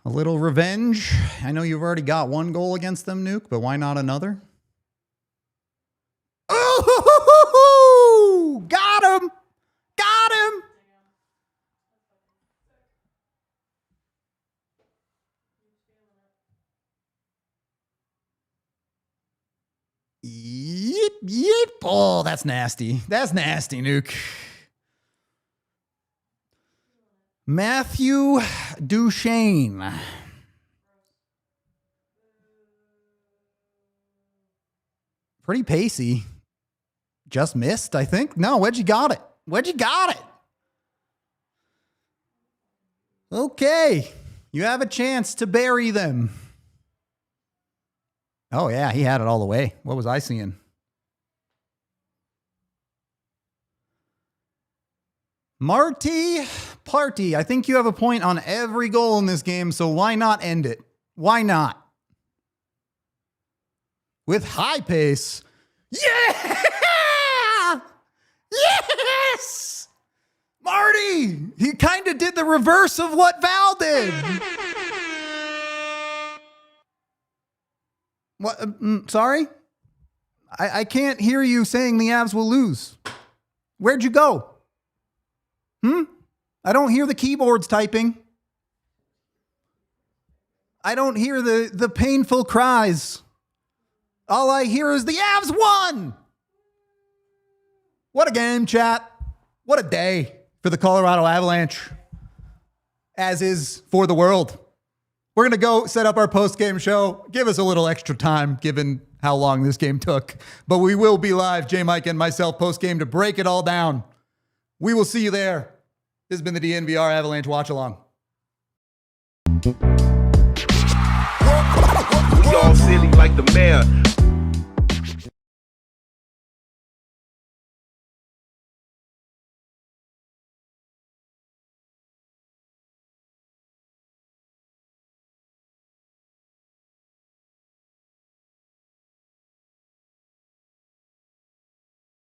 A little revenge. I know you've already got one goal against them, Nuke, but why not another? yeet. Oh, that's nasty. That's nasty, Nuke. Matthew Duchesne. Pretty pacey. Just missed, I think. No, Wedgie got it. Wedgie got it. Okay. You have a chance to bury them. Oh, yeah, he had it all the way. What was I seeing? Marty Party. I think you have a point on every goal in this game, so why not end it? Why not? With high pace. Yeah! Yes! Marty! He kind of did the reverse of what Val did. What? Sorry? I can't hear you saying the Avs will lose. Where'd you go? I don't hear the keyboards typing. I don't hear the painful cries. All I hear is the Avs won. What a game, chat. What a day for the Colorado Avalanche, as is for the world. We're going to go set up our post-game show. Give us a little extra time, given how long this game took. But we will be live, J. Mike and myself, post-game to break it all down. We will see you there. This has been the DNVR Avalanche Watchalong. We all silly like the mayor.